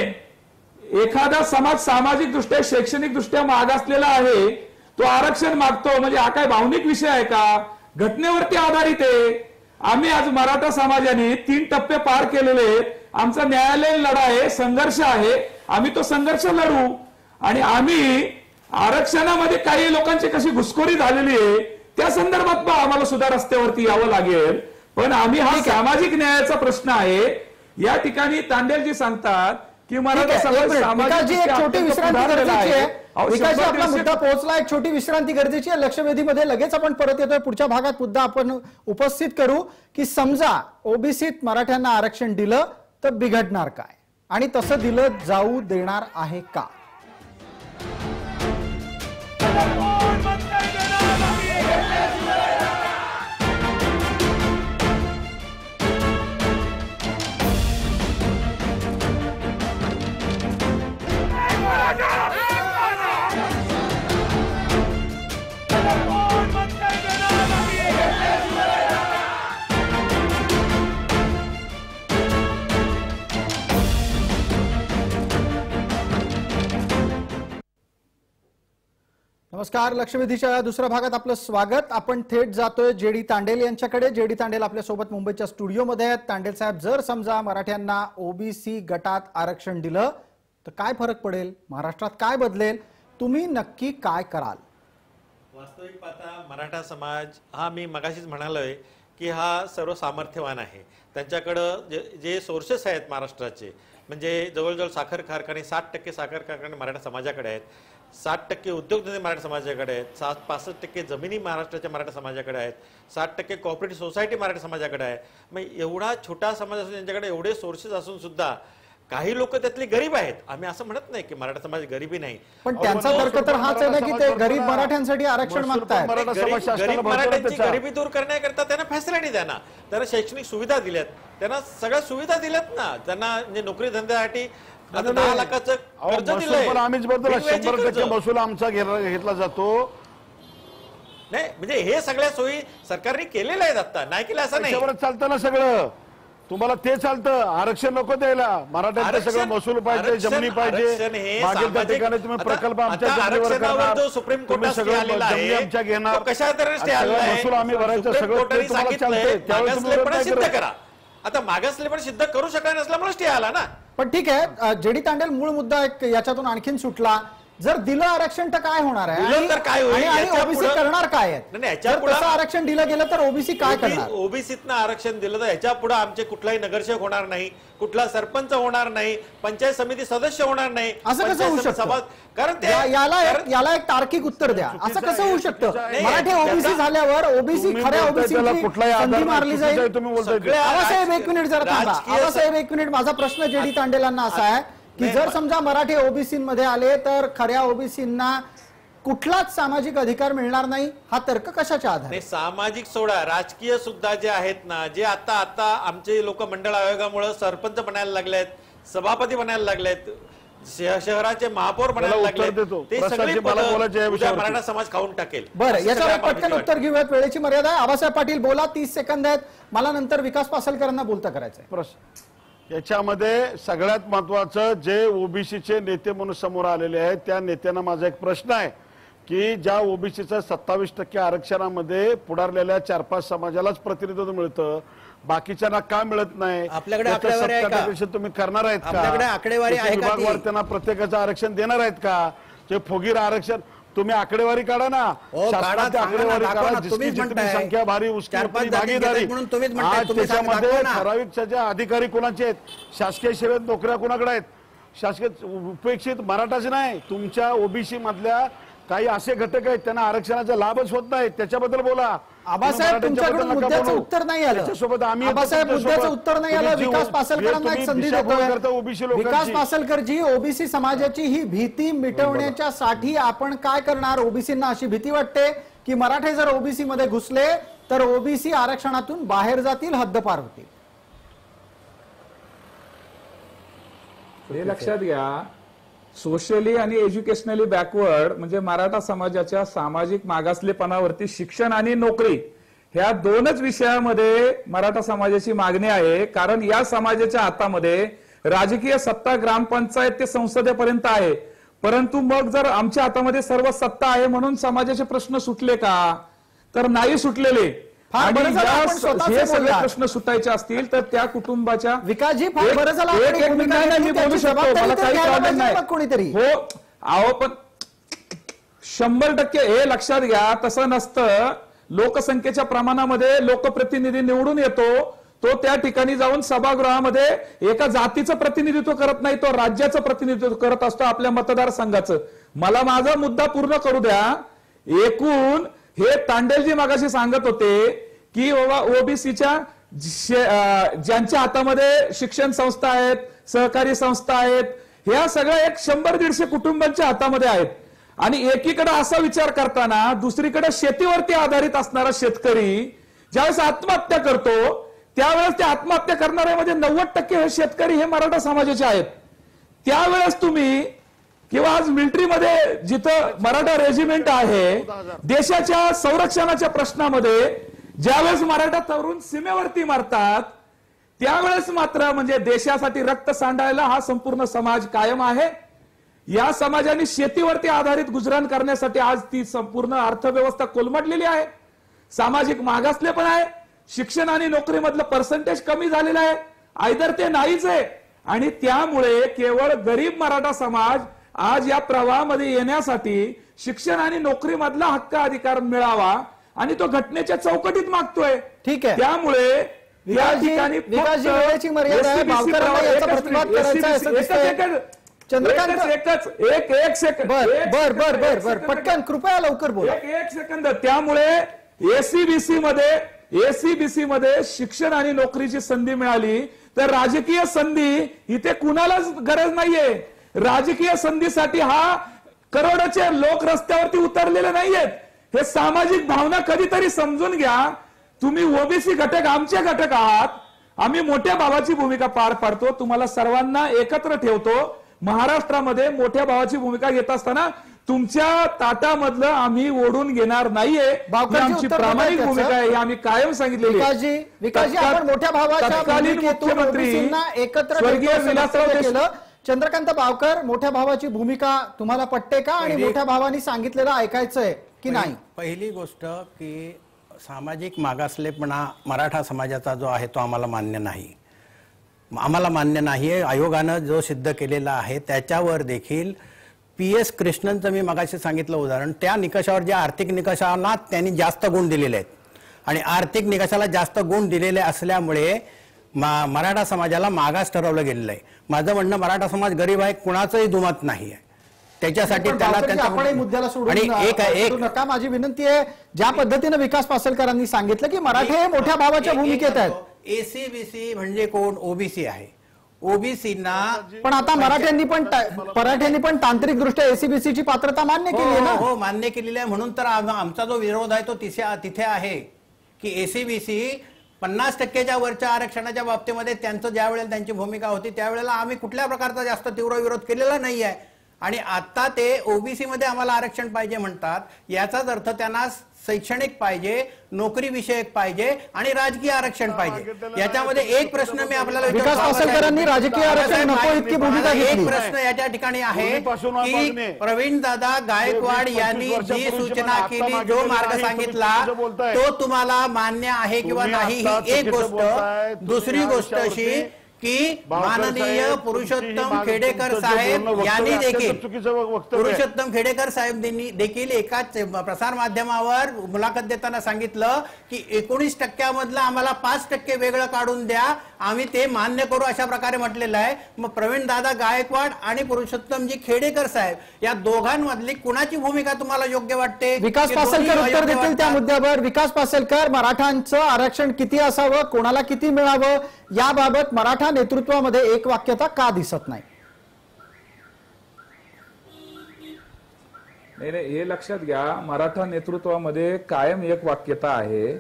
एखादा समाज सामाजिक दृष्ट्या शैक्षणिक दृष्ट्या मागासलेला आहे, तो आरक्षण मागतो म्हणजे हा काय भावनिक विषय आहे का? घटनेवरती आधारित आहे. आम्ही आज मराठा समाजाने 3 टप्पे पार केलेले आहेत. आमचा न्यायालयीन लढा आहे, संघर्ष आहे. आम्ही तो संघर्ष लढू. आणि आम्ही आरक्षणामध्ये काही लोकांची कशी घुसखोरी झालेली आहे त्या संदर्भात आम्हाला सुद्धा रस्त्यावरती यावं लागेल. पण आम्ही हा सामाजिक न्यायाचा प्रश्न आहे. या ठिकाणी तांडेलजी सांगतात की मराठा समाज सामाजिक एक छोटी विश्रांती गरजेची आहे. विकासजी, आपला मुद्दा पोहोचला. एक छोटी विश्रांती गरजेची आहे. लक्षवेधीमध्ये लगेच आपण परत येतोय. पुढच्या भागात मुद्दा आपण उपस्थित करू की समजा ओबीसीत मराठ्यांना आरक्षण दिलं तर बिघडणार काय आणि तसं दिलं जाऊ देणार आहे का? नमस्कार. लक्षवेधीच्या दुसऱ्या भागात आपलं स्वागत. आपण थेट जातोय जेडी तांडेल यांच्याकडे. जेडी तांडेल आपल्यासोबत मुंबईच्या स्टुडिओमध्ये आहेत. तांडेल साहेब, जर समजा मराठ्यांना ओबीसी गटात आरक्षण दिलं तर काय फरक पडेल? महाराष्ट्रात काय बदलेल? तुम्ही नक्की काय कराल? वास्तविक पाहता मराठा समाज हा, मी मगाशीच म्हणालोय की हा सर्व सामर्थ्यवान आहे. त्यांच्याकडं जे सोर्सेस आहेत महाराष्ट्राचे, म्हणजे जवळजवळ साखर कारखाने, 60% साखर कारखाने मराठा समाजाकडे आहेत, 60% उद्योगधंदे मराठा समाजाकडे आहेत, 65% जमिनी महाराष्ट्राच्या मराठा समाजाकडे आहेत, 60% कोऑपरेटिव्ह सोसायटी मराठा समाजाकडे आहे. मग एवढा छोटा समाज असून त्यांच्याकडे एवढे सोर्सेस असून सुद्धा काही लोक त्यातले गरीब आहेत. आम्ही असं म्हणत नाही की मराठा समाज गरीबी नाही, पण त्यांचा तर्क तर हाच आहे की ते गरीब मराठ्यांसाठी आरक्षण मागतायत. गरीब मराठ्यांची गरिबी दूर करण्याकरता त्यांना फॅसिलिटी द्या ना, त्यांना शैक्षणिक सुविधा दिल्यात, त्यांना सगळ्या सुविधा दिल्यात ना, त्यांना म्हणजे नोकरी धंद्यासाठी 10 लाखाचं कर्ज दिलंय. आम्हीच बदल 100% महसूल आमचा घेतला जातो. नाही म्हणजे हे सगळ्या सोयी सरकारने केलेल्या आहेत. आता नाही केलं असं नाही, चालतं ना सगळं. तुम्हाला ते चालतं, आरक्षण नको द्यायला. मराठ्यांचं सगळं महसूल पाहिजे, जमिनी पाहिजे. मागील त्या ठिकाणी तुम्ही प्रकल्प आमच्या जमिनीवर करणार, सुप्रीम तुम्ही सगळं जमिनी आमच्या घेणार, महसूल आम्ही भरायचं, सगळं ते तुम्हाला चालतंय. त्यावेळेस सिद्ध करा. आता मागासले पण सिद्ध करू शकणार नसल्यामुळे स्टे आला ना. पण ठीक आहे, जेडी तांडेल, मूळ मुद्दा एक याच्यातून आणखीन सुटला. जर दिलं आरक्षण तर काय होणार आहे? ओबीसी करणार काय आहे? जर तसं आरक्षण दिलं गेलं तर ओबीसी काय करणार? ओबीसीतनं आरक्षण दिलं तर ह्याच्या पुढे आमचे कुठलाही नगरसेवक होणार नाही, कुठला सरपंच होणार नाही, पंचायत समिती सदस्य होणार नाही. असं कसं होऊ शकतं? कारण याला एक तार्किक उत्तर द्या. असं कसं होऊ शकतं? मराठी ओबीसी झाल्यावर ओबीसी खऱ्या ओबीसी संधी मारली जाईल. आबासाहेब एक मिनिट जरा थांबा. आबासाहेब एक मिनिट. माझा प्रश्न जेडी तांडेलांना असा आहे की जर समजा मराठी ओबीसीमध्ये आले तर खऱ्या ओबीसींना कुठलाच सामाजिक अधिकार मिळणार नाही, हा तर्क कशाच्या आधारे? सामाजिक सोडा, राजकीय सुद्धा जे आहेत ना, जे आता आमचे लोक मंडळ आयोगामुळे सरपंच बनायला लागलेत, सभापती बनायला लागलेत, शहराचे महापौर बनायला लागलेत, ते सगळे मराठा समाज खाऊन टाकेल. बरं, याच्यावर पटकन उत्तर घेऊयात, वेळेची मर्यादा आहे. आबासाहेब पाटील बोला, 30 सेकंद आहेत. मला नंतर विकास पासलकरांना बोलता करायचंय. याच्यामध्ये सगळ्यात महत्वाचं जे ओबीसीचे नेते म्हणून समोर आलेले आहेत त्या नेत्यांना माझा एक प्रश्न आहे की ज्या ओबीसीचं 27% आरक्षणामध्ये पुढारलेल्या 4-5 समाजालाच प्रतिनिधित्व मिळतं, बाकीच्यांना का मिळत नाही? आपल्याकडे आकडेवारी आहे का? तुम्ही करणार आहेत का? आपल्याकडे आकडेवारी आहे का? विभागवार त्यांना प्रत्येकाचं आरक्षण देणार आहेत का? जे फुगीर आरक्षण तुम्ही आकडेवारी काढा ना, शासनाची आकडेवारी काढा, जिसकी जितनी संख्या भारी उसकी अपनी भागीदारी. आज त्याच्यामध्ये ठराविक अधिकारी कोणाचे आहेत, शासकीय सेवेत नोकऱ्या कोणाकडे आहेत, शासकीय उपेक्षित मराठाच नाही, तुमच्या ओबीसी मधल्या काही असे घटक आहेत त्यांना आरक्षणाचा लाभच होत नाही, त्याच्याबद्दल बोला. आबासाहेब तुमच्याकडून मुद्द्याचं उत्तर नाही आलं. त्याच्यासोबत आम्ही आबासाहेब मुद्द्याचं उत्तर नाही आलं. विकास पासलकरांना एक संधी देतोय. विकास पासलकरजी, ओबीसी समाजाची ही भीती मिटवण्याच्या साठी आपण काय करणार? ओबीसींना अशी भीती वाटते की मराठे जर ओबीसी मध्ये घुसले तर ओबीसी आरक्षणातून बाहेर जातील, हद्दपार होतील. हे लक्षात घ्या, सोशली आणि एज्युकेशनली बॅकवर्ड म्हणजे मराठा समाजाच्या सामाजिक मागासलेपणावरती शिक्षण आणि नोकरी ह्या दोनच विषयामध्ये मराठा समाजाची मागणी आहे. कारण या समाजाच्या हातामध्ये राजकीय सत्ता ग्रामपंचायत ते संसदेपर्यंत आहे. परंतु मग जर आमच्या हातामध्ये सर्व सत्ता आहे म्हणून समाजाचे प्रश्न सुटले का? तर नाही सुटलेले. आणि हे सगळे प्रश्न सुटायचे असतील तर त्या कुटुंबाच्या विकासजी फार बरं झालं मी बोलू शकतो, मला काही प्रॉब्लेम नाही. कोणीतरी हो अहो पण 100% हे लक्षात घ्या, तसं नसतं. लोकसंख्येच्या प्रमाणामध्ये लोकप्रतिनिधी निवडून येतो, तो त्या ठिकाणी जाऊन सभागृहामध्ये एका जातीचं प्रतिनिधित्व करत नाही, तो राज्याचं प्रतिनिधित्व करत असतो, आपल्या मतदारसंघाचं. मला माझा मुद्दा पूर्ण करू द्या. एकूण हे तांडेलजी मगाशी सांगत होते की ओबीसीच्या ज्यांच्या हातामध्ये शिक्षण संस्था आहेत, सहकारी संस्था आहेत, ह्या सगळ्या एक 100-150 कुटुंबांच्या हातामध्ये आहेत. आणि एकीकडे असा विचार करताना दुसरीकडे शेतीवरती आधारित असणारा शेतकरी ज्यावेळेस आत्महत्या करतो त्यावेळेस त्या आत्महत्या करणाऱ्यामध्ये 90% हे शेतकरी हे मराठा समाजाचे आहेत. त्यावेळेस तुम्ही किंवा आज मिलिटरीमध्ये जिथं मराठा रेजिमेंट आहे, देशाच्या संरक्षणाच्या प्रश्नामध्ये ज्यावेळेस मराठा तरुण सीमेवरती मारतात त्यावेळेस मात्र म्हणजे देशासाठी रक्त सांडायला हा संपूर्ण समाज कायम आहे. या समाजाने शेतीवरती आधारित गुजराण करण्यासाठी आज ती संपूर्ण अर्थव्यवस्था कोलमडलेली आहे. सामाजिक मागासले पण आहे, शिक्षण आणि नोकरीमधलं पर्सेंटेज कमी झालेलं आहे, आयदर ते नाहीच आहे. आणि त्यामुळे केवळ गरीब मराठा समाज आज या प्रवाहामध्ये येण्यासाठी शिक्षण आणि नोकरीमधला हक्क अधिकार मिळावा आणि तो घटनेच्या चौकटीत मागतोय. ठीक आहे, त्यामुळे या ठिकाणी एक सेकंद पटकन कृपया लवकर बोला. एक सेकंद. त्यामुळे एसीबीसी मध्ये शिक्षण आणि नोकरीची संधी मिळाली तर राजकीय संधी इथे कुणालाच गरज नाहीये. राजकीय संधीसाठी हा करोडोचे लोक रस्त्यावरती उतरलेले नाहीयेत. हे सामाजिक भावना कधीतरी समजून घ्या. तुम्ही ओबीसी घटक आमचे घटक आहात, आम्ही मोठ्या भावाची भूमिका पार पाडतो, तुम्हाला सर्वांना एकत्र ठेवतो. महाराष्ट्रामध्ये मोठ्या भावाची भूमिका घेत असताना तुमच्या ताटामधलं आम्ही ओढून घेणार नाहीये. आमची प्रामाणिक भूमिका आहे, आम्ही कायम सांगितलेली. आपण मोठ्या भावाच्या मुख्यमंत्री एकत्र स्वर्गीय विलासराव केलं. चंद्रकांत बावकर, मोठ्या भावाची भूमिका तुम्हाला पटते का आणि मोठ्या भावानी सांगितलेलं ऐकायचंय की नाही? पहिली गोष्ट की सामाजिक मागासलेपणा मराठा समाजाचा जो आहे तो आम्हाला मान्य नाही. आम्हाला मान्य नाही. आयोगानं जो सिद्ध केलेला आहे त्याच्यावर देखील PS कृष्णनचं मी मगाशी सांगितलं उदाहरण, त्या निकषावर ज्या आर्थिक निकषांना त्यांनी जास्त गुण दिलेले आहेत आणि आर्थिक निकषाला जास्त गुण दिलेले असल्यामुळे मराठा समाजाला मागास ठरवलं गेलेलं आहे. माझं म्हणणं मराठा समाज गरीब आहे, कुणाचंही दुमत नाही आहे. त्याच्यासाठी आपण मुद्द्याला सोडून नका. माझी विनंती आहे, ज्या पद्धतीने विकास पासलकरांनी सांगितलं की मराठे मोठ्या भावाच्या भूमिकेत आहेत. एसीबीसी म्हणजे कोण? ओबीसी आहे. ओबीसीना पण आता मराठ्यांनी पण तांत्रिक दृष्ट्या एसीबीसीची पात्रता मान्य केली आहे ना? हो, मान्य केलेली आहे. म्हणून तर आमचा जो विरोध आहे तो तिथे आहे की एसीबीसी 50% वरच्या आरक्षणाच्या बाबतीमध्ये त्यांचं ज्या वेळेला त्यांची भूमिका होती त्यावेळेला आम्ही कुठल्या प्रकारचा जास्त तीव्र विरोध केलेला नाही आहे. आणि आता ते ओबीसी मध्ये आम्हाला आरक्षण पाहिजे म्हणतात. याचाच अर्थ त्यांना शैक्षणिक पाहिजे, नोकरी विषयक पाहिजे आणि राजकीय आरक्षण पाहिजे. याच्यामध्ये एक प्रश्न मी आपल्याला विकास पासलकरांनी राजकीय आरक्षण नको इतकी भूमिका घेतली. एक प्रश्न याच्या ठिकाणी आहे की प्रवीण दादा गायकवाड यांनी जी सूचना केली, जो मार्ग सांगितला तो तुम्हाला मान्य आहे किंवा नाही ही एक गोष्ट. दुसरी गोष्ट अशी की बावकर माननीय साहेब, पुरुषोत्तम तुमची खेडेकर तुमचं जे साहेब बोलणं वक्तव्य यांनी अत्यंत देखील चुकीचं वक्तव्य आहे. पुरुषोत्तम खेडेकर साहेब देखील एकाच प्रसार माध्यमावर मुलाखत देताना सांगितलं की 19% आम्हाला 5% वेगळं काढून द्या, आम्ही ते मान्य करू, अशा प्रकारे म्हटलेलं आहे. मग प्रवीण दादा गायकवाड आणि पुरुषोत्तमजी खेडेकर साहेब या दोघांमधली कुणाची भूमिका तुम्हाला योग्य वाटते? विकास की दोन्ही पासलकर उत्तर अयोग्य देतील त्या वाटतात? मुद्द्यावर. विकास पासलकर, मराठांचं आरक्षण किती असावं, कोणाला किती मिळावं, याबाबत मराठा नेतृत्वामध्ये एक वाक्यता का दिसत नाही? नाही, हे लक्षात घ्या, मराठा नेतृत्वामध्ये कायम एक वाक्यता आहे,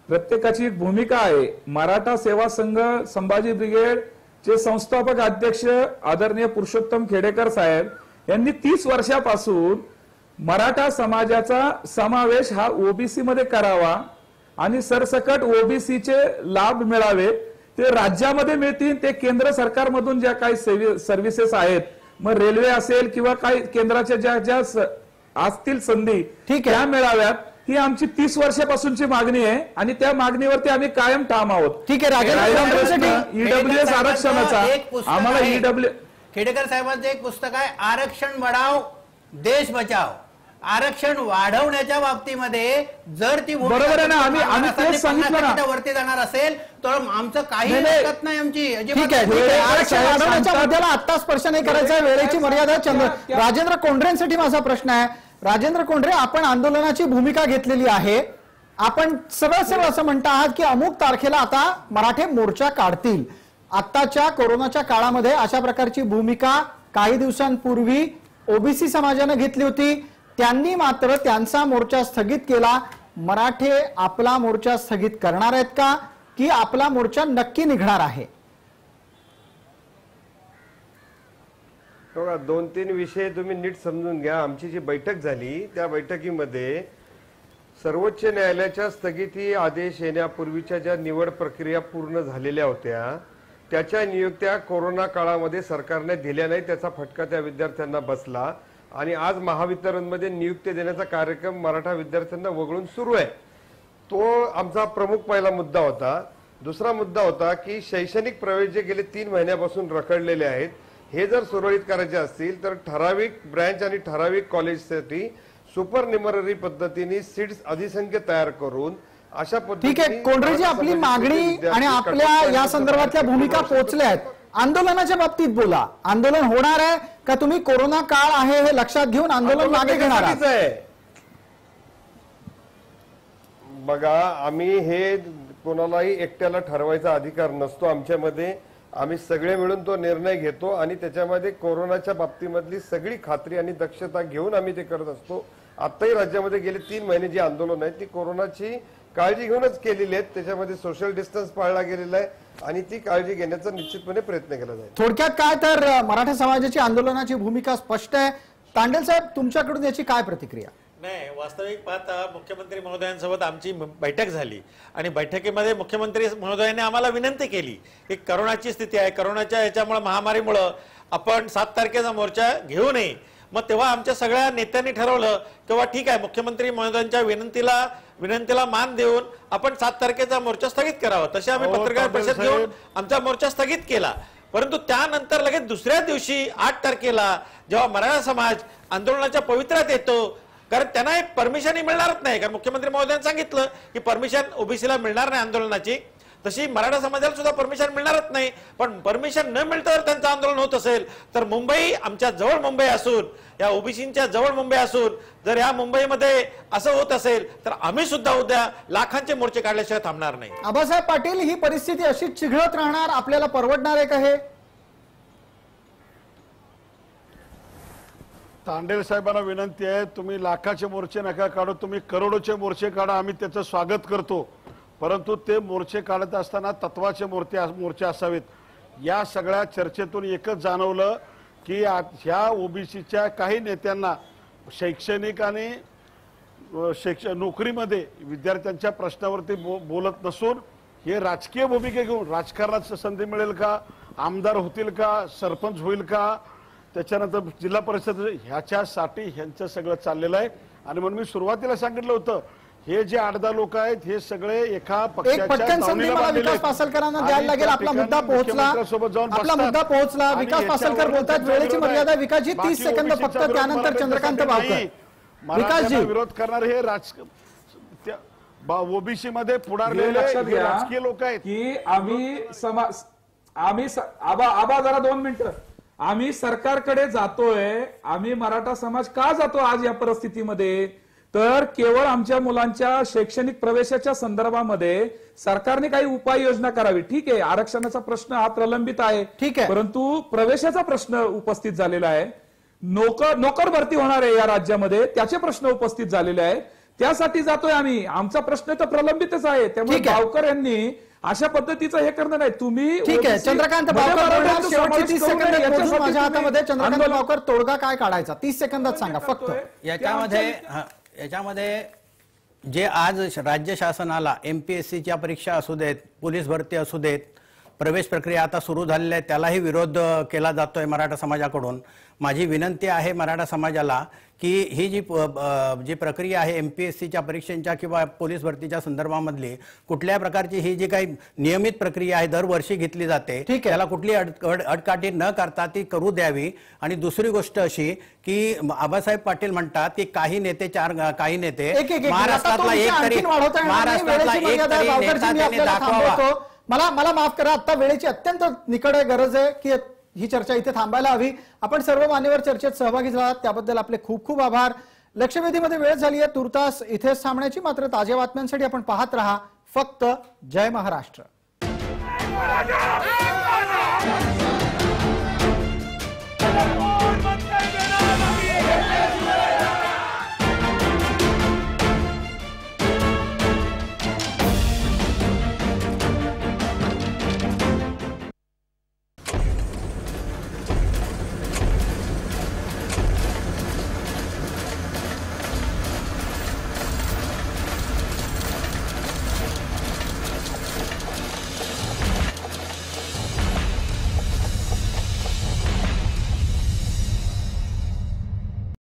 प्रत्येकाची एक भूमिका आहे. मराठा सेवा संघ संभाजी ब्रिगेडचे संस्थापक अध्यक्ष आदरणीय पुरुषोत्तम खेडेकर साहेब यांनी 30 वर्षापासून मराठा समाजाचा समावेश हा ओबीसी मध्ये करावा आणि सरसकट ओबीसीचे लाभ मिळावे, ते राज्यामध्ये मिळतील, ते केंद्र सरकारमधून ज्या काही सर्व्हिसेस आहेत, मग रेल्वे असेल किंवा काही केंद्राच्या ज्या असतील संधी त्या मिळाव्यात, ही आमची 30 वर्षापासूनची मागणी आहे आणि त्या मागणीवरती आम्ही कायम ठाम आहोत. ठीक आहे, ईडब्ल्यूएस आरक्षणाचा आम्हाला ईडब्ल्यू खेडेकर साहेबांचं एक पुस्तक आहे, आरक्षण बढाव देश बचाव. आरक्षण वाढवण्याच्या बाबतीमध्ये जर ती बरोबर आहे ना, आम्ही तेच सांगितलं ना, वरती जाणार असेल तर आमचं काही हरकत नाही. आमची ठीक आहे, आरक्षण वाढवण्याच्या मुद्द्याला आता स्पर्श नाही करायचा, वेळेची मर्यादा. राजेंद्र कोंढरेंसाठी माझा प्रश्न आहे. राजेंद्र कोंढरे, आपण आंदोलनाची भूमिका घेतलेली आहे, आपण सरळ असं म्हणता आहात की अमुक तारखेला आता मराठे मोर्चा काढतील. आत्ताच्या कोरोनाच्या काळामध्ये अशा प्रकारची भूमिका काही दिवसांपूर्वी ओबीसी समाजाने घेतली होती, त्यांनी मात्र त्यांचा मोर्चा स्थगित केला. मराठे आपला मोर्चा स्थगित करणार आहेत का, की आपला मोर्चा नक्की निघणार आहे? बघा, 2-3 विषय तुम्ही नीट समजून घ्या. आमची जी बैठक झाली त्या बैठकीमध्ये सर्वोच्च न्यायालयाच्या स्थगिती आदेश येण्यापूर्वीच्या ज्या निवड प्रक्रिया पूर्ण झालेल्या होत्या त्याच्या नियुक्त्या कोरोना काळामध्ये सरकारने दिल्या नाही, त्याचा फटका त्या विद्यार्थ्यांना बसला आणि आज महावितरणमध्ये नियुक्ती देण्याचा कार्यक्रम मराठा विद्यार्थ्यांना वगळून सुरू आहे. तो आमचा प्रमुख पहिला मुद्दा होता. दुसरा मुद्दा होता की शैक्षणिक प्रवेश जे गेले 3 महिन्यापासून रखडलेले आहेत, हे जर सुरळीत करायचे असतील तर ठराविक ब्रँच आणि ठराविक कॉलेजसाठी सुपर न्युमररी पद्धतीने सीट्स अधिसंख्य तयार करून अशा ठीक आहे, कोंढरेजी, आपली मागणी आणि आपल्या या संदर्भातल्या भूमिका पोहोचल्या आहेत. आंदोलनाच्या बाबतीत बोला, आंदोलन होणार आहे का तुम्ही कोरोना काळ आहे हे लक्षात घेऊन आंदोलन मागे घेणार आहात? बघा, आम्ही हे कोणालाही एकट्याला ठरवायचा अधिकार नसतो आमच्यामध्ये. आम्ही सगळे मिळून तो निर्णय घेतो आणि त्याच्यामध्ये कोरोनाच्या बाबतीमधली सगळी खात्री आणि दक्षता घेऊन आम्ही ते करत असतो. आताही राज्यामध्ये गेले 3 महिने जी आंदोलन आहेत ती कोरोनाची काळजी घेऊनच केलेली आहेत. त्याच्यामध्ये सोशल डिस्टन्स पाळला गेलेला आहे आणि ती काळजी घेण्याचा निश्चितपणे प्रयत्न केला जाईल. थोडक्यात काय तर मराठा समाजाची आंदोलनाची भूमिका स्पष्ट आहे. तांडेल साहेब, तुमच्याकडून याची काय प्रतिक्रिया? नाही, वास्तविक पाहता मुख्यमंत्री महोदयांसोबत आमची बैठक झाली आणि बैठकीमध्ये मुख्यमंत्री महोदयांनी आम्हाला विनंती केली की करोनाची स्थिती आहे, करोनाच्या याच्यामुळे महामारीमुळे आपण 7 तारखेचा मोर्चा घेऊ नये. मग तेव्हा आमच्या सगळ्या नेत्यांनी ठरवलं किंवा ठीक आहे, मुख्यमंत्री महोदयांच्या विनंतीला मान देऊन आपण 7 तारखेचा मोर्चा स्थगित करावा. तसे आम्ही पत्रकार परिषद घेऊन आमचा मोर्चा स्थगित केला. परंतु त्यानंतर लगेच दुसऱ्या दिवशी 8 तारखेला जेव्हा मराठा समाज आंदोलनाच्या पवित्र्यात येतो, कारण त्यांना एक परमिशनही मिळणारच नाही, कारण मुख्यमंत्री महोदयांनी सांगितलं की परमिशन ओबीसीला मिळणार नाही आंदोलनाची, तशी मराठा समाजाला सुद्धा परमिशन मिळणारच नाही. पण परमिशन न मिळता जर त्यांचं आंदोलन होत असेल तर मुंबई आमच्या जवळ मुंबई असून, या ओबीसींच्या जवळ मुंबई असून जर या मुंबईमध्ये असं होत असेल तर आम्ही सुद्धा उद्या लाखांचे मोर्चे काढल्याशिवाय थांबणार नाही. आबासाहेब पाटील, ही परिस्थिती अशीच चिघळत राहणार, आपल्याला परवडणार आहे का हे? तांडेल साहेबांना विनंती आहे, तुम्ही लाखाचे मोर्चे नका काढू, तुम्ही करोडोचे मोर्चे काढा, आम्ही त्याचं स्वागत करतो. परंतु ते मोर्चे काढत असताना तत्वाचे मोर्चे असावेत. या सगळ्या चर्चेतून एकच जाणवलं की ह्या ओबीसीच्या काही नेत्यांना शैक्षणिक आणि नोकरीमध्ये विद्यार्थ्यांच्या प्रश्नावरती बोलत नसून हे राजकीय भूमिका घेऊन राजकारणाची संधी मिळेल का, आमदार होतील का, सरपंच होईल का, त्याच्यानंतर जिल्हा परिषद, ह्याच्यासाठी ह्यांचं सगळं चाललेलं आहे. आणि म्हणून मी सुरुवातीला सांगितलं होतं हे जे 8-10 लोक आहेत हे सगळे एका एक पक्षाच्या पटकन संधी दावणीला मला बांधलेले विकास आहेत. पासलकरांना आणि द्यायला लागेल. त्या आपला ठिकाणी मुद्दा पोहोचला, मुख्यमंत्र्यांसोबत जाऊन आपला बसतात. मुद्दा पोहोचला. आणि विकास पासलकर याच्यावर बोलतात त्यांचा वेळेची विरोध मर्यादा. आहे. विकासजी 30 बाकी सेकंद OBC चा फक्त, विरोध त्यानंतर मराठ्यांसाठी चंद्रकांत नाही. बावकर. मराठ्यांना विकासजी विरोध करणारे हे ओबीसी मध्ये हे पुढारलेले लक्षात हे घ्या राजकीय लोक आहेत की आबा जरा 2 मिनिटं. आम्ही सरकारकडे जातोय. आम्ही मराठा समाज का जातो आज या परिस्थितीमध्ये? तर केवळ आमच्या मुलांच्या शैक्षणिक प्रवेशाच्या संदर्भामध्ये सरकारने काही उपाययोजना करावी. ठीक आहे, आरक्षणाचा प्रश्न हा प्रलंबित आहे, ठीक आहे. परंतु प्रवेशाचा प्रश्न उपस्थित झालेला आहे. नोकर भरती होणार आहे या राज्यामध्ये, त्याचे प्रश्न उपस्थित झालेले आहेत. त्यासाठी जातोय आम्ही. आमचा प्रश्न तर प्रलंबितच आहे. त्यामुळे ठीक आहे. गावकर यांनी अशा पद्धतीचं हे करणं नाही. तुम्ही ठीक आहे, OBC चंद्रकांत मध्ये बावकर बोलणार. मराठ्यांचा शेवटची समावेश 30 करू नये सेकंद मोजून याच्यासाठी माझ्या तुम्ही हातामध्ये. चंद्रकांत आंदोलन बावकर, तोडगा काय काढायचा 30 सेकंदात सांगा फक्त. याच्यामध्ये जे आज राज्य शासनाला MPSCच्या परीक्षा असू देत, पोलीस भरती असू देत, प्रवेश प्रक्रिया आता सुरू झालेली आहे, त्यालाही विरोध केला जातोय मराठा समाजाकडून. माझी विनंती आहे मराठा समाजाला की ही जी प्रक्रिया आहे MPSCच्या परीक्षांच्या किंवा पोलीस भरतीच्या संदर्भामधली कुठल्या प्रकारची ही जी काही नियमित प्रक्रिया आहे दरवर्षी घेतली जाते, त्याला कुठली अडकाठी न करता ती करू द्यावी. आणि दुसरी गोष्ट अशी की आबासाहेब पाटील म्हणतात की काही नेते महाराष्ट्रातला एक तरी नेता त्यांनी दाखवावा. मला माफ करा, आता वेळेची अत्यंत निकड गरज आहे की ही चर्चा इथे थांबायला हवी. आपण सर्व मान्यवर चर्चेत सहभागी झालात त्याबद्दल आपले खूप खूप आभार. लक्षवेधीमध्ये वेळ झाली आहे तुर्तास इथेच थांबण्याची. मात्र ताज्या बातम्यांसाठी आपण पाहत रहा फक्त जय महाराष्ट्र.